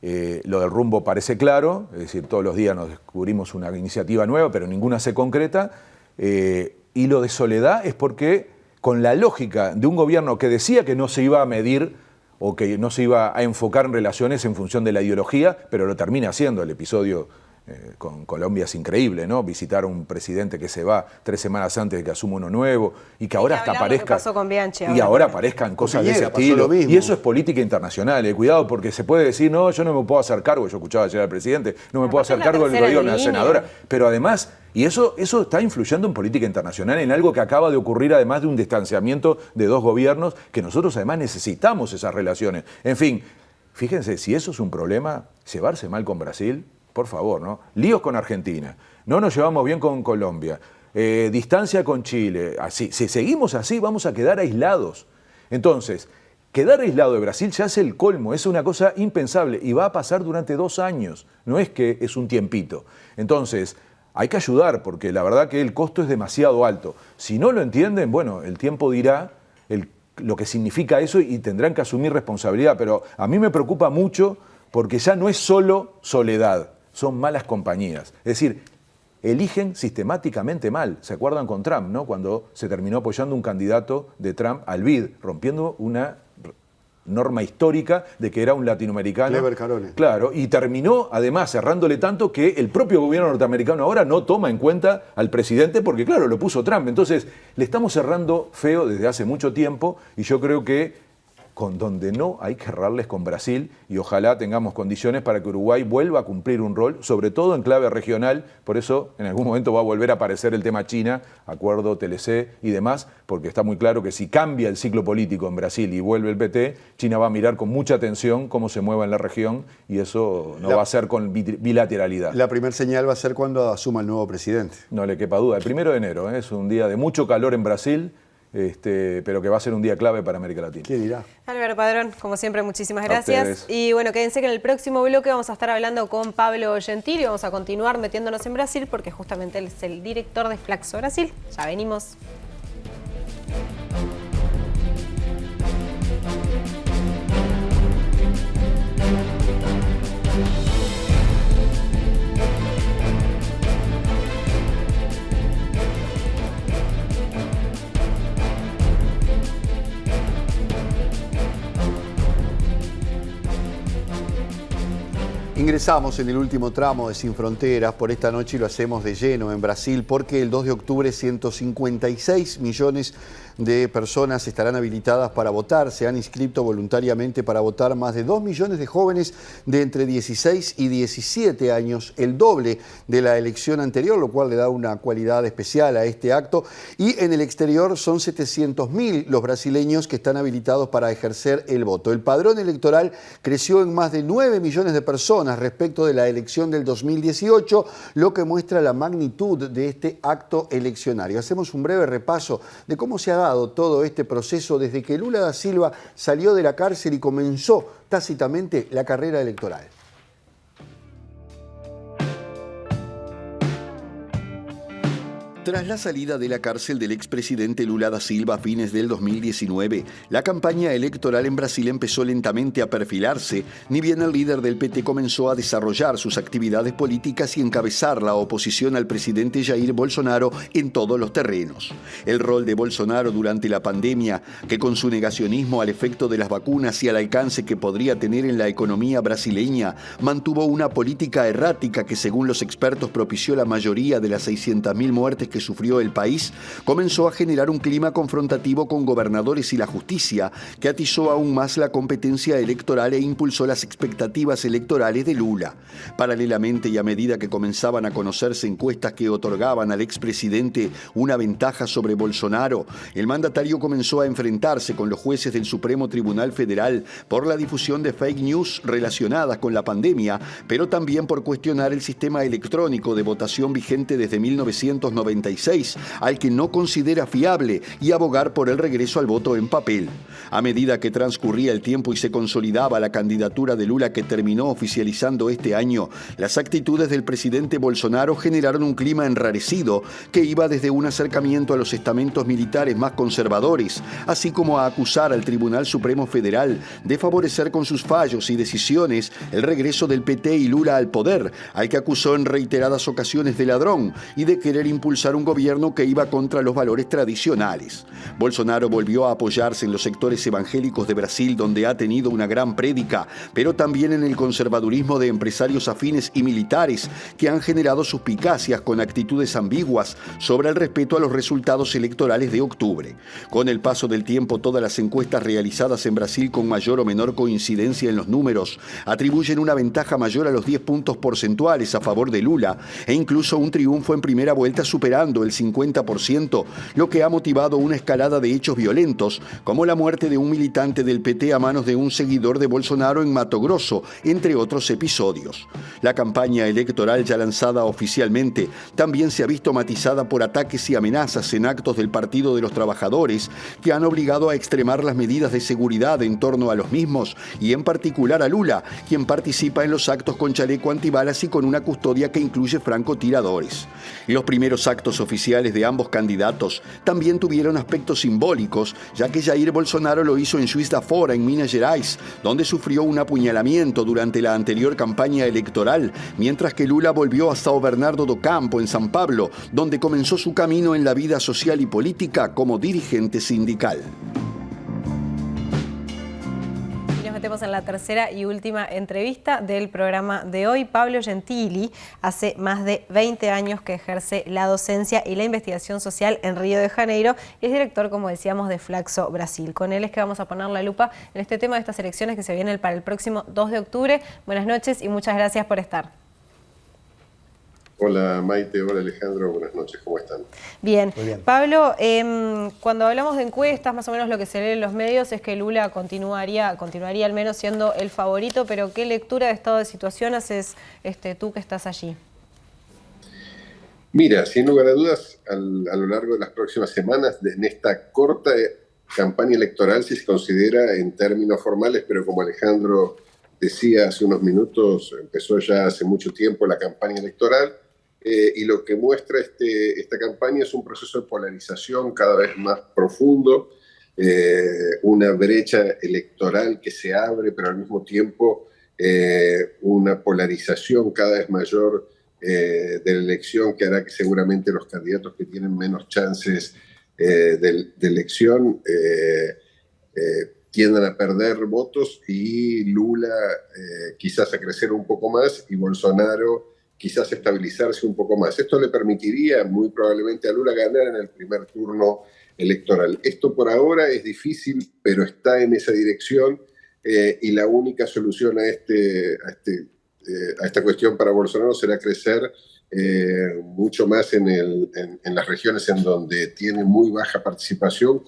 Lo del rumbo parece claro, es decir, todos los días nos descubrimos una iniciativa nueva, pero ninguna se concreta. Y lo de soledad es porque, con la lógica de un gobierno que decía que no se iba a medir o que no se iba a enfocar en relaciones en función de la ideología, pero lo termina haciendo. El episodio con Colombia es increíble, ¿no? Visitar a un presidente que se va 3 semanas antes de que asuma uno nuevo y que ahora hasta aparezca. Pasó con Bianchi, y ahora aparezcan cosas de ese pasó estilo. lo mismo. Y eso es política internacional. Cuidado, porque se puede decir, no, yo no me puedo hacer cargo. Yo escuchaba ayer al presidente, no me puedo hacer cargo del gobierno de la senadora. Pero además, y eso está influyendo en política internacional, en algo que acaba de ocurrir, además de un distanciamiento de 2 gobiernos, que nosotros además necesitamos esas relaciones. En fin, fíjense, si eso es un problema, llevarse mal con Brasil, por favor, ¿no? Líos con Argentina, no nos llevamos bien con Colombia, distancia con Chile. Así, si seguimos así, vamos a quedar aislados. Entonces, quedar aislado de Brasil ya es el colmo, es una cosa impensable y va a pasar durante 2 años, no es que es un tiempito. Entonces, hay que ayudar porque la verdad que el costo es demasiado alto. Si no lo entienden, bueno, el tiempo dirá lo que significa eso y tendrán que asumir responsabilidad. Pero a mí me preocupa mucho porque ya no es solo soledad, son malas compañías. Es decir, eligen sistemáticamente mal. ¿Se acuerdan con Trump, no? Cuando se terminó apoyando un candidato de Trump al BID, rompiendo una norma histórica de que era un latinoamericano. Clever Carone. Claro, y terminó además cerrándole tanto que el propio gobierno norteamericano ahora no toma en cuenta al presidente porque, claro, lo puso Trump. Entonces, le estamos cerrando feo desde hace mucho tiempo y yo creo que con donde no hay que errarles con Brasil y ojalá tengamos condiciones para que Uruguay vuelva a cumplir un rol, sobre todo en clave regional. Por eso en algún momento va a volver a aparecer el tema China, acuerdo TLC y demás, porque está muy claro que si cambia el ciclo político en Brasil y vuelve el PT, China va a mirar con mucha atención cómo se mueva en la región y eso no va a ser con bilateralidad. La primera señal va a ser cuando asuma el nuevo presidente. No le quepa duda. El 1 de enero es un día de mucho calor en Brasil, pero que va a ser un día clave para América Latina. ¿Qué dirá? Álvaro Padrón, como siempre, muchísimas A gracias. ustedes. Y bueno, quédense que en el próximo bloque vamos a estar hablando con Pablo Gentili. Vamos a continuar metiéndonos en Brasil porque justamente él es el director de Flaxo Brasil. Ya venimos. Ingresamos en el último tramo de Sin Fronteras por esta noche y lo hacemos de lleno en Brasil porque el 2 de octubre 156 millones de personas estarán habilitadas para votar. Se han inscrito voluntariamente para votar más de 2 millones de jóvenes de entre 16 y 17 años, el doble de la elección anterior, lo cual le da una cualidad especial a este acto. Y en el exterior son 700.000 los brasileños que están habilitados para ejercer el voto. El padrón electoral creció en más de 9 millones de personas respecto de la elección del 2018, lo que muestra la magnitud de este acto eleccionario. Hacemos un breve repaso de cómo se ha dado todo este proceso desde que Lula da Silva salió de la cárcel y comenzó tácitamente la carrera electoral. Tras la salida de la cárcel del expresidente Lula da Silva a fines del 2019, la campaña electoral en Brasil empezó lentamente a perfilarse, ni bien el líder del PT comenzó a desarrollar sus actividades políticas y encabezar la oposición al presidente Jair Bolsonaro en todos los terrenos. El rol de Bolsonaro durante la pandemia, que con su negacionismo al efecto de las vacunas y al alcance que podría tener en la economía brasileña, mantuvo una política errática que según los expertos propició la mayoría de las 600.000 muertes que sufrió el país, comenzó a generar un clima confrontativo con gobernadores y la justicia, que atizó aún más la competencia electoral e impulsó las expectativas electorales de Lula. Paralelamente y a medida que comenzaban a conocerse encuestas que otorgaban al expresidente una ventaja sobre Bolsonaro, el mandatario comenzó a enfrentarse con los jueces del Supremo Tribunal Federal por la difusión de fake news relacionadas con la pandemia, pero también por cuestionar el sistema electrónico de votación vigente desde 1996, al que no considera fiable, y abogar por el regreso al voto en papel. A medida que transcurría el tiempo y se consolidaba la candidatura de Lula, que terminó oficializando este año, las actitudes del presidente Bolsonaro generaron un clima enrarecido que iba desde un acercamiento a los estamentos militares más conservadores, así como a acusar al Tribunal Supremo Federal de favorecer con sus fallos y decisiones el regreso del PT y Lula al poder, al que acusó en reiteradas ocasiones de ladrón y de querer impulsar un gobierno que iba contra los valores tradicionales. Bolsonaro volvió a apoyarse en los sectores evangélicos de Brasil, donde ha tenido una gran prédica, pero también en el conservadurismo de empresarios afines y militares que han generado suspicacias con actitudes ambiguas sobre el respeto a los resultados electorales de octubre. Con el paso del tiempo, todas las encuestas realizadas en Brasil con mayor o menor coincidencia en los números atribuyen una ventaja mayor a los 10 puntos porcentuales a favor de Lula e incluso un triunfo en primera vuelta superando el 50%, lo que ha motivado una escalada de hechos violentos, como la muerte de un militante del PT a manos de un seguidor de Bolsonaro en Mato Grosso, entre otros episodios. La campaña electoral ya lanzada oficialmente también se ha visto matizada por ataques y amenazas en actos del Partido de los Trabajadores, que han obligado a extremar las medidas de seguridad en torno a los mismos, y en particular a Lula, quien participa en los actos con chaleco antibalas y con una custodia que incluye francotiradores. Los primeros actos oficiales de ambos candidatos también tuvieron aspectos simbólicos, ya que Jair Bolsonaro lo hizo en Juiz de Fora, en Minas Gerais, donde sufrió un apuñalamiento durante la anterior campaña electoral, mientras que Lula volvió a São Bernardo do Campo, en San Pablo, donde comenzó su camino en la vida social y política como dirigente sindical. metemos en la tercera y última entrevista del programa de hoy. Pablo Gentili hace más de 20 años que ejerce la docencia y la investigación social en Río de Janeiro y es director, como decíamos, de Flaxo Brasil. Con él es que vamos a poner la lupa en este tema de estas elecciones que se vienen para el próximo 2 de octubre. Buenas noches y muchas gracias por estar. Hola Maite, hola Alejandro, buenas noches, ¿cómo están? Bien. Pablo, cuando hablamos de encuestas, más o menos lo que se lee en los medios es que Lula continuaría al menos siendo el favorito, pero ¿qué lectura de estado de situación haces tú que estás allí? Mira, sin lugar a dudas, a lo largo de las próximas semanas, en esta corta campaña electoral, si se considera en términos formales, pero como Alejandro decía hace unos minutos, empezó ya hace mucho tiempo la campaña electoral, y lo que muestra esta campaña es un proceso de polarización cada vez más profundo, una brecha electoral que se abre, pero al mismo tiempo una polarización cada vez mayor de la elección que hará que seguramente los candidatos que tienen menos chances de elección tiendan a perder votos y Lula quizás a crecer un poco más y Bolsonaro quizás estabilizarse un poco más. Esto le permitiría muy probablemente a Lula ganar en el primer turno electoral. Esto por ahora es difícil, pero está en esa dirección y la única solución a esta cuestión para Bolsonaro será crecer mucho más en las regiones en donde tiene muy baja participación,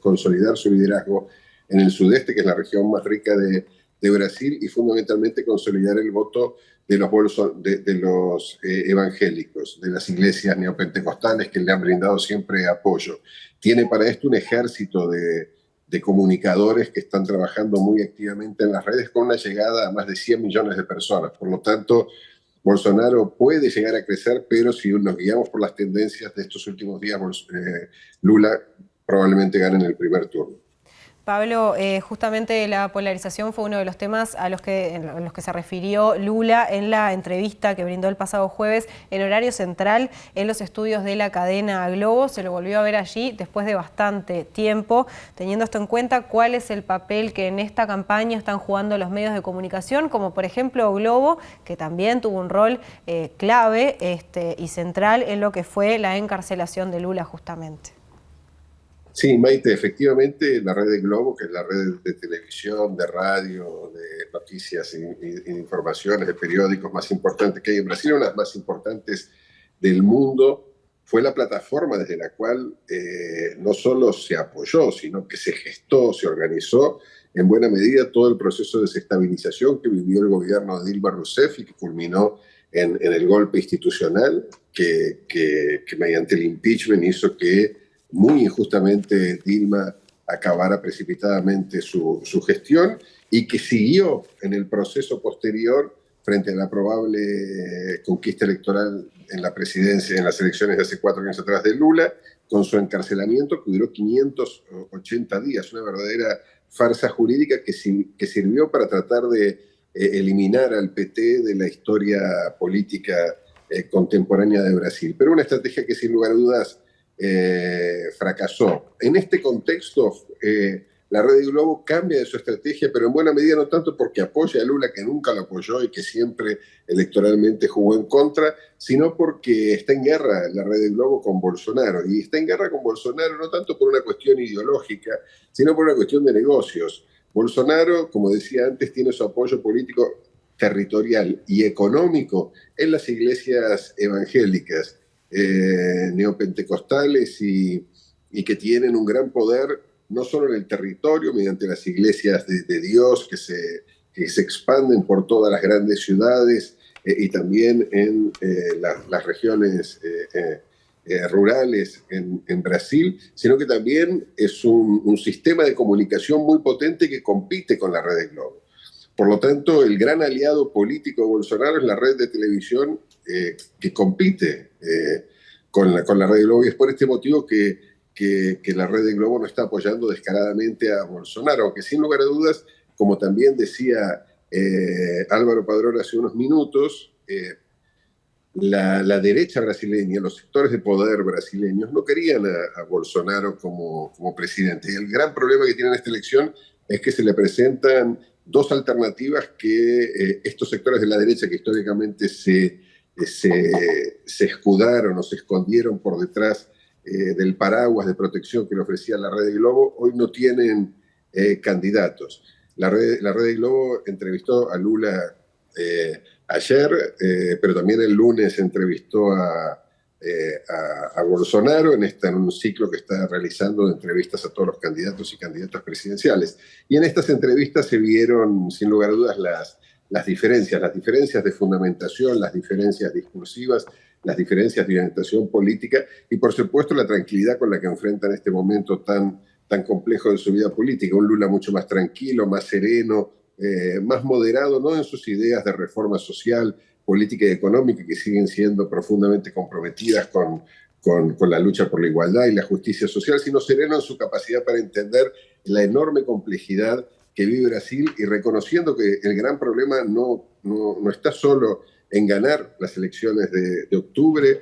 consolidar su liderazgo en el sudeste, que es la región más rica de Brasil, y fundamentalmente consolidar el voto de los evangélicos, de las iglesias neopentecostales que le han brindado siempre apoyo. Tiene para esto un ejército de comunicadores que están trabajando muy activamente en las redes con una llegada a más de 100 millones de personas. Por lo tanto, Bolsonaro puede llegar a crecer, pero si nos guiamos por las tendencias de estos últimos días, Lula probablemente gane en el primer turno. Pablo, justamente la polarización fue uno de los temas en los que se refirió Lula en la entrevista que brindó el pasado jueves en horario central en los estudios de la cadena Globo. Se lo volvió a ver allí después de bastante tiempo. Teniendo esto en cuenta, ¿cuál es el papel que en esta campaña están jugando los medios de comunicación, como por ejemplo Globo, que también tuvo un rol clave y central en lo que fue la encarcelación de Lula justamente? Sí, Maite, efectivamente la red de Globo, que es la red de televisión, de radio, de noticias y de informaciones, de periódicos más importantes que hay en Brasil, una de las más importantes del mundo, fue la plataforma desde la cual no solo se apoyó, sino que se gestó, se organizó en buena medida todo el proceso de desestabilización que vivió el gobierno de Dilma Rousseff y que culminó en el golpe institucional que mediante el impeachment hizo que muy injustamente Dilma acabara precipitadamente su gestión y que siguió en el proceso posterior frente a la probable conquista electoral en la presidencia, en las elecciones de hace 4 años atrás de Lula, con su encarcelamiento que duró 580 días, una verdadera farsa jurídica que sirvió para tratar de eliminar al PT de la historia política contemporánea de Brasil. Pero una estrategia que sin lugar a dudas fracasó. En este contexto, la red de Globo cambia de su estrategia, pero en buena medida no tanto porque apoya a Lula, que nunca lo apoyó y que siempre electoralmente jugó en contra, sino porque está en guerra la red de Globo con Bolsonaro. Y está en guerra con Bolsonaro no tanto por una cuestión ideológica, sino por una cuestión de negocios. Bolsonaro, como decía antes, tiene su apoyo político, territorial y económico en las iglesias evangélicas neopentecostales y que tienen un gran poder no solo en el territorio, mediante las iglesias de Dios que se expanden por todas las grandes ciudades y también en las regiones rurales en Brasil, sino que también es un sistema de comunicación muy potente que compite con la red de Globo. Por lo tanto, el gran aliado político de Bolsonaro es la red de televisión que compite con la red de Globo, y es por este motivo que la red de Globo no está apoyando descaradamente a Bolsonaro, aunque sin lugar a dudas, como también decía Álvaro Padrón hace unos minutos, la derecha brasileña, los sectores de poder brasileños no querían a Bolsonaro como presidente. Y el gran problema que tiene esta elección es que se le presentan dos alternativas que estos sectores de la derecha que históricamente se escudaron o se escondieron por detrás del paraguas de protección que le ofrecía la Red de Globo, hoy no tienen candidatos. La Red de Globo entrevistó a Lula ayer, pero también el lunes entrevistó a Bolsonaro en un ciclo que está realizando de entrevistas a todos los candidatos y candidatas presidenciales. Y en estas entrevistas se vieron, sin lugar a dudas, las diferencias de fundamentación, las diferencias discursivas, las diferencias de orientación política y, por supuesto, la tranquilidad con la que enfrentan este momento tan complejo de su vida política. Un Lula mucho más tranquilo, más sereno, más moderado, no en sus ideas de reforma social, política y económica, que siguen siendo profundamente comprometidas con la lucha por la igualdad y la justicia social, sino sereno en su capacidad para entender la enorme complejidad que vive Brasil y reconociendo que el gran problema no está solo en ganar las elecciones de octubre,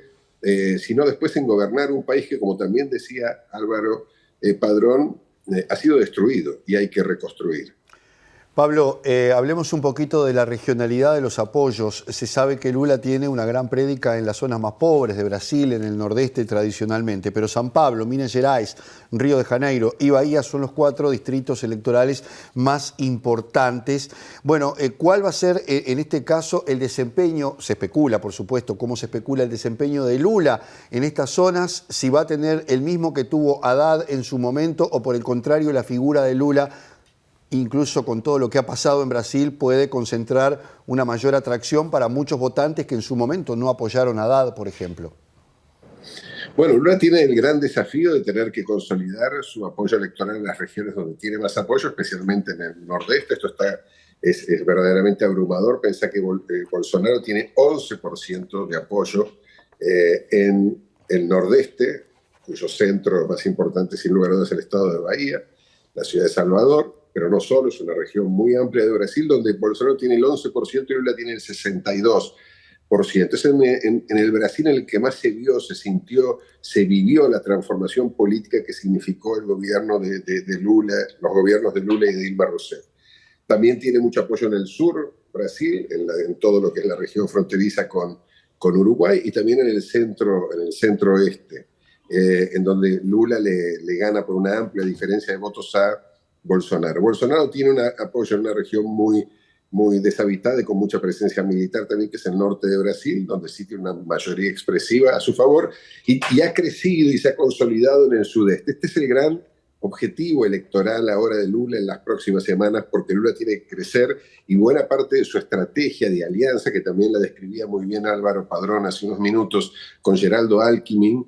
sino después en gobernar un país que, como también decía Álvaro Padrón, ha sido destruido y hay que reconstruir. Pablo, hablemos un poquito de la regionalidad de los apoyos. Se sabe que Lula tiene una gran prédica en las zonas más pobres de Brasil, en el nordeste tradicionalmente, pero São Paulo, Minas Gerais, Río de Janeiro y Bahía son los 4 distritos electorales más importantes. Bueno, ¿cuál va a ser en este caso el desempeño? Se especula, por supuesto, cómo se especula el desempeño de Lula en estas zonas, si va a tener el mismo que tuvo Haddad en su momento o por el contrario la figura de Lula, incluso con todo lo que ha pasado en Brasil, puede concentrar una mayor atracción para muchos votantes que en su momento no apoyaron a Haddad, por ejemplo. Bueno, Lula tiene el gran desafío de tener que consolidar su apoyo electoral en las regiones donde tiene más apoyo, especialmente en el nordeste. Esto es verdaderamente abrumador. Pensá que Bolsonaro tiene 11% de apoyo en el nordeste, cuyo centro más importante, sin lugar a dudas, es el estado de Bahía, la ciudad de Salvador, pero no solo, es una región muy amplia de Brasil, donde Bolsonaro tiene el 11% y Lula tiene el 62%. Es en el Brasil en el que más se vio, se sintió, se vivió la transformación política que significó el gobierno de Lula, los gobiernos de Lula y de Dilma Rousseff. También tiene mucho apoyo en el sur, Brasil, en todo lo que es la región fronteriza con Uruguay, y también en el centro oeste, en donde Lula le gana por una amplia diferencia de votos a Bolsonaro. Bolsonaro tiene un apoyo en una región muy, muy deshabitada y con mucha presencia militar también, que es el norte de Brasil, donde sí tiene una mayoría expresiva a su favor y ha crecido y se ha consolidado en el sudeste. Este es el gran objetivo electoral ahora de Lula en las próximas semanas, porque Lula tiene que crecer y buena parte de su estrategia de alianza, que también la describía muy bien Álvaro Padrón hace unos minutos con Geraldo Alckmin,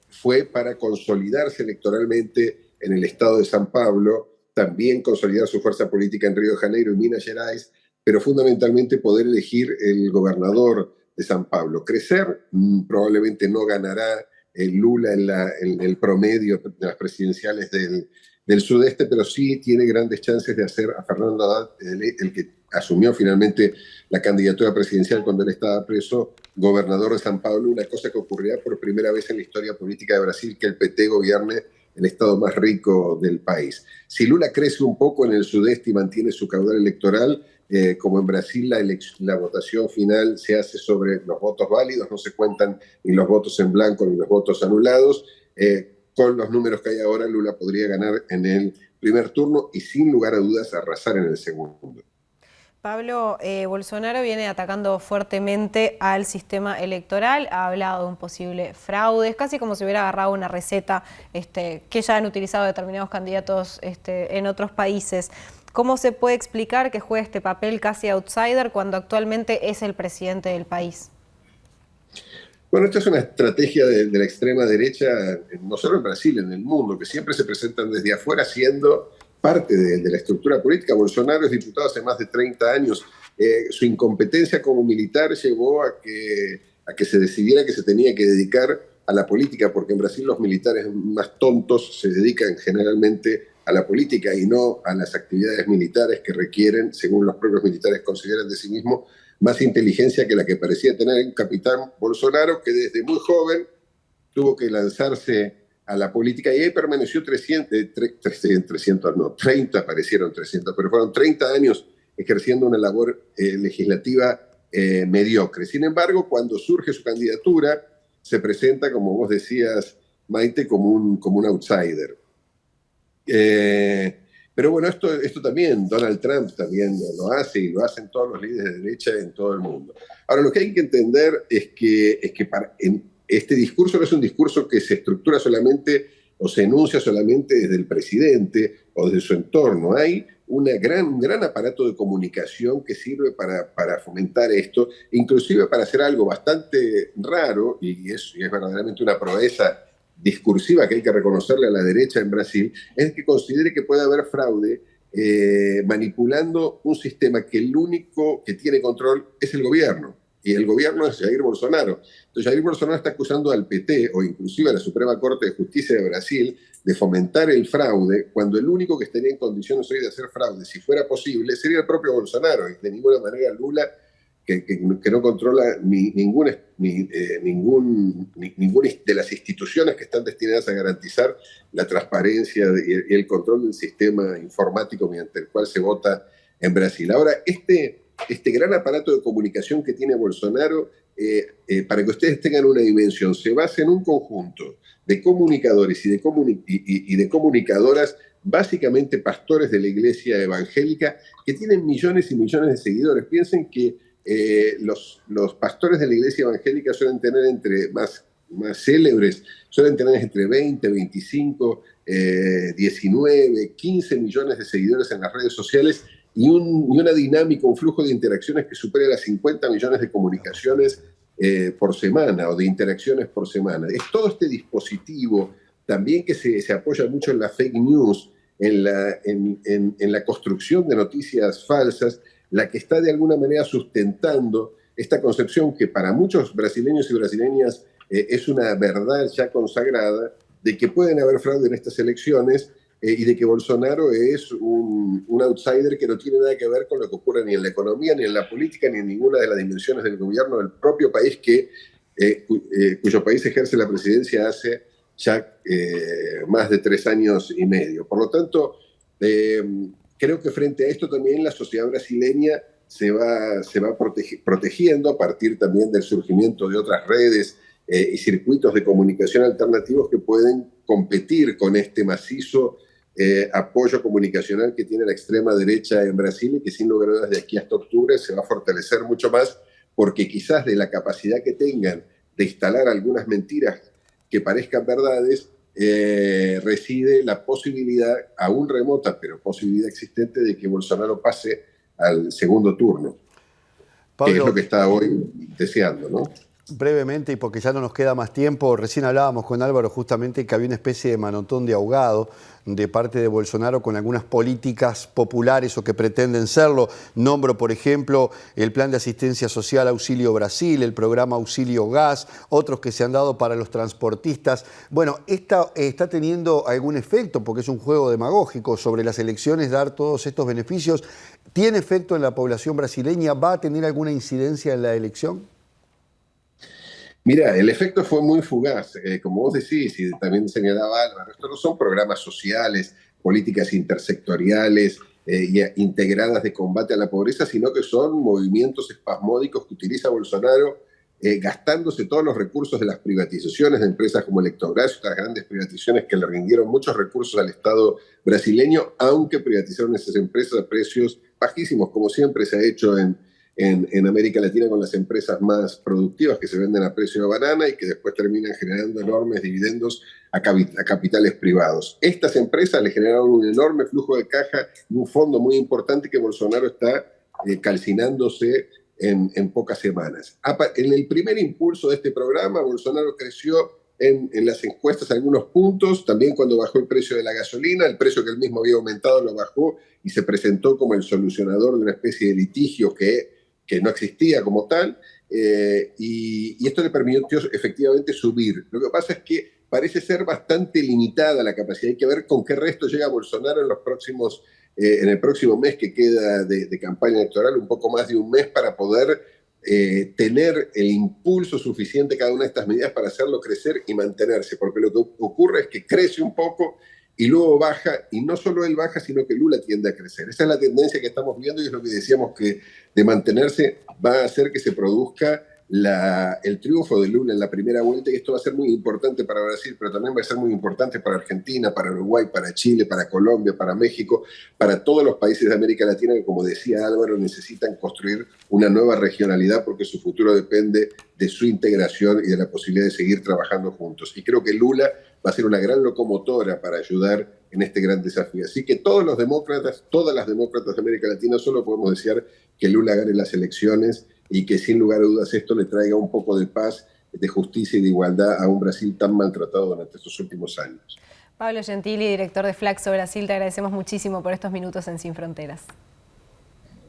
fue para consolidarse electoralmente en el estado de São Paulo, también consolidar su fuerza política en Río de Janeiro y Minas Gerais, pero fundamentalmente poder elegir el gobernador de São Paulo. Crecer, probablemente no ganará Lula en el promedio de las presidenciales del sudeste, pero sí tiene grandes chances de hacer a Fernando Haddad, el que asumió finalmente la candidatura presidencial cuando él estaba preso, gobernador de São Paulo, una cosa que ocurrirá por primera vez en la historia política de Brasil, que el PT gobierne el estado más rico del país. Si Lula crece un poco en el sudeste y mantiene su caudal electoral, como en Brasil la votación final se hace sobre los votos válidos, no se cuentan ni los votos en blanco ni los votos anulados, con los números que hay ahora Lula podría ganar en el primer turno y sin lugar a dudas arrasar en el segundo. Pablo, Bolsonaro viene atacando fuertemente al sistema electoral, ha hablado de un posible fraude, es casi como si hubiera agarrado una receta que ya han utilizado determinados candidatos en otros países. ¿Cómo se puede explicar que juegue este papel casi outsider cuando actualmente es el presidente del país? Bueno, esta es una estrategia de la extrema derecha, no solo en Brasil, en el mundo, que siempre se presentan desde afuera siendo parte de la estructura política. Bolsonaro es diputado hace más de 30 años. Su incompetencia como militar llevó a que se decidiera que se tenía que dedicar a la política, porque en Brasil los militares más tontos se dedican generalmente a la política y no a las actividades militares que requieren, según los propios militares consideran de sí mismos, más inteligencia que la que parecía tener el capitán Bolsonaro, que desde muy joven tuvo que lanzarse a la política, y ahí permaneció 30, parecieron 300, pero fueron 30 años ejerciendo una labor legislativa mediocre. Sin embargo, cuando surge su candidatura, se presenta, como vos decías, Maite, como un outsider. Pero bueno, esto también, Donald Trump también lo hace, y lo hacen todos los líderes de derecha en todo el mundo. Ahora, lo que hay que entender es que este discurso no es un discurso que se estructura solamente o se enuncia solamente desde el presidente o desde su entorno. Hay un gran aparato de comunicación que sirve para fomentar esto, inclusive para hacer algo bastante raro, y es verdaderamente una proeza discursiva que hay que reconocerle a la derecha en Brasil, es que considere que puede haber fraude manipulando un sistema que el único que tiene control es el gobierno. Y el gobierno es Jair Bolsonaro. Entonces Jair Bolsonaro está acusando al PT o inclusive a la Suprema Corte de Justicia de Brasil de fomentar el fraude, cuando el único que estaría en condiciones hoy de hacer fraude, si fuera posible, sería el propio Bolsonaro, y de ninguna manera Lula, que no controla ninguna de las instituciones que están destinadas a garantizar la transparencia y el control del sistema informático mediante el cual se vota en Brasil. Ahora, este gran aparato de comunicación que tiene Bolsonaro, para que ustedes tengan una dimensión, se basa en un conjunto de comunicadores y de comunicadoras, básicamente pastores de la iglesia evangélica, que tienen millones y millones de seguidores. Piensen que los pastores de la iglesia evangélica suelen tener más célebres, suelen tener entre 20, 25, 19, 15 millones de seguidores en las redes sociales, y una dinámica, un flujo de interacciones que supera las 50 millones de comunicaciones por semana, o de interacciones por semana. Es todo este dispositivo también que se apoya mucho en la fake news, en la construcción de noticias falsas, la que está de alguna manera sustentando esta concepción que para muchos brasileños y brasileñas es una verdad ya consagrada, de que pueden haber fraude en estas elecciones, y de que Bolsonaro es un outsider que no tiene nada que ver con lo que ocurre ni en la economía, ni en la política, ni en ninguna de las dimensiones del gobierno del propio país, cuyo país ejerce la presidencia hace ya más de 3 años y medio. Por lo tanto, creo que frente a esto también la sociedad brasileña se va protegiendo a partir también del surgimiento de otras redes y circuitos de comunicación alternativos que pueden competir con este macizo apoyo comunicacional que tiene la extrema derecha en Brasil, y que sin lugar a dudas de aquí hasta octubre se va a fortalecer mucho más, porque quizás de la capacidad que tengan de instalar algunas mentiras que parezcan verdades, reside la posibilidad, aún remota, pero posibilidad existente, de que Bolsonaro pase al segundo turno, Pablo, que es lo que está hoy deseando, ¿no? Brevemente, y porque ya no nos queda más tiempo, recién hablábamos con Álvaro justamente que había una especie de manotón de ahogado de parte de Bolsonaro con algunas políticas populares o que pretenden serlo. Nombro, por ejemplo, el Plan de Asistencia Social Auxilio Brasil, el programa Auxilio Gas, otros que se han dado para los transportistas. Bueno, ¿está teniendo algún efecto? Porque es un juego demagógico sobre las elecciones, dar todos estos beneficios. ¿Tiene efecto en la población brasileña? ¿Va a tener alguna incidencia en la elección? Mira, el efecto fue muy fugaz, como vos decís, y también señalaba Álvaro, estos no son programas sociales, políticas intersectoriales y integradas de combate a la pobreza, sino que son movimientos espasmódicos que utiliza Bolsonaro, gastándose todos los recursos de las privatizaciones de empresas como Electrobras, otras grandes privatizaciones que le rindieron muchos recursos al Estado brasileño, aunque privatizaron esas empresas a precios bajísimos, como siempre se ha hecho en América Latina con las empresas más productivas, que se venden a precio de banana y que después terminan generando enormes dividendos a capitales privados. Estas empresas le generaron un enorme flujo de caja y un fondo muy importante que Bolsonaro está calcinándose en pocas semanas. En el primer impulso de este programa, Bolsonaro creció en las encuestas algunos puntos, también cuando bajó el precio de la gasolina, el precio que él mismo había aumentado lo bajó y se presentó como el solucionador de una especie de litigio que no existía como tal, y esto le permitió efectivamente subir. Lo que pasa es que parece ser bastante limitada la capacidad. Hay que ver con qué resto llega Bolsonaro en el próximo mes que queda de campaña electoral, un poco más de un mes, para poder tener el impulso suficiente cada una de estas medidas para hacerlo crecer y mantenerse, porque lo que ocurre es que crece un poco y luego baja, y no solo él baja, sino que Lula tiende a crecer. Esa es la tendencia que estamos viendo y es lo que decíamos, que de mantenerse va a hacer que se produzca el triunfo de Lula en la primera vuelta, y esto va a ser muy importante para Brasil, pero también va a ser muy importante para Argentina, para Uruguay, para Chile, para Colombia, para México, para todos los países de América Latina que, como decía Álvaro, necesitan construir una nueva regionalidad porque su futuro depende de su integración y de la posibilidad de seguir trabajando juntos. Y creo que Lula va a ser una gran locomotora para ayudar en este gran desafío. Así que todos los demócratas, todas las demócratas de América Latina, solo podemos desear que Lula gane las elecciones y que sin lugar a dudas esto le traiga un poco de paz, de justicia y de igualdad a un Brasil tan maltratado durante estos últimos años. Pablo Gentili, director de Flaxo Brasil, te agradecemos muchísimo por estos minutos en Sin Fronteras.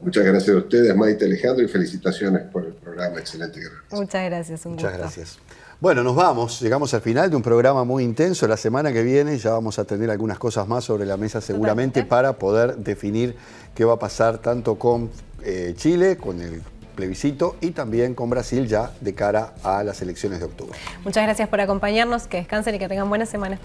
Muchas gracias a ustedes, Maite, Alejandro, y felicitaciones por el programa excelente que realizan. Muchas gracias, un gusto. Muchas gracias. Bueno, nos vamos, llegamos al final de un programa muy intenso. La semana que viene ya vamos a tener algunas cosas más sobre la mesa seguramente para poder definir qué va a pasar tanto con Chile, con el plebiscito, y también con Brasil ya de cara a las elecciones de octubre. Muchas gracias por acompañarnos, que descansen y que tengan buena semana.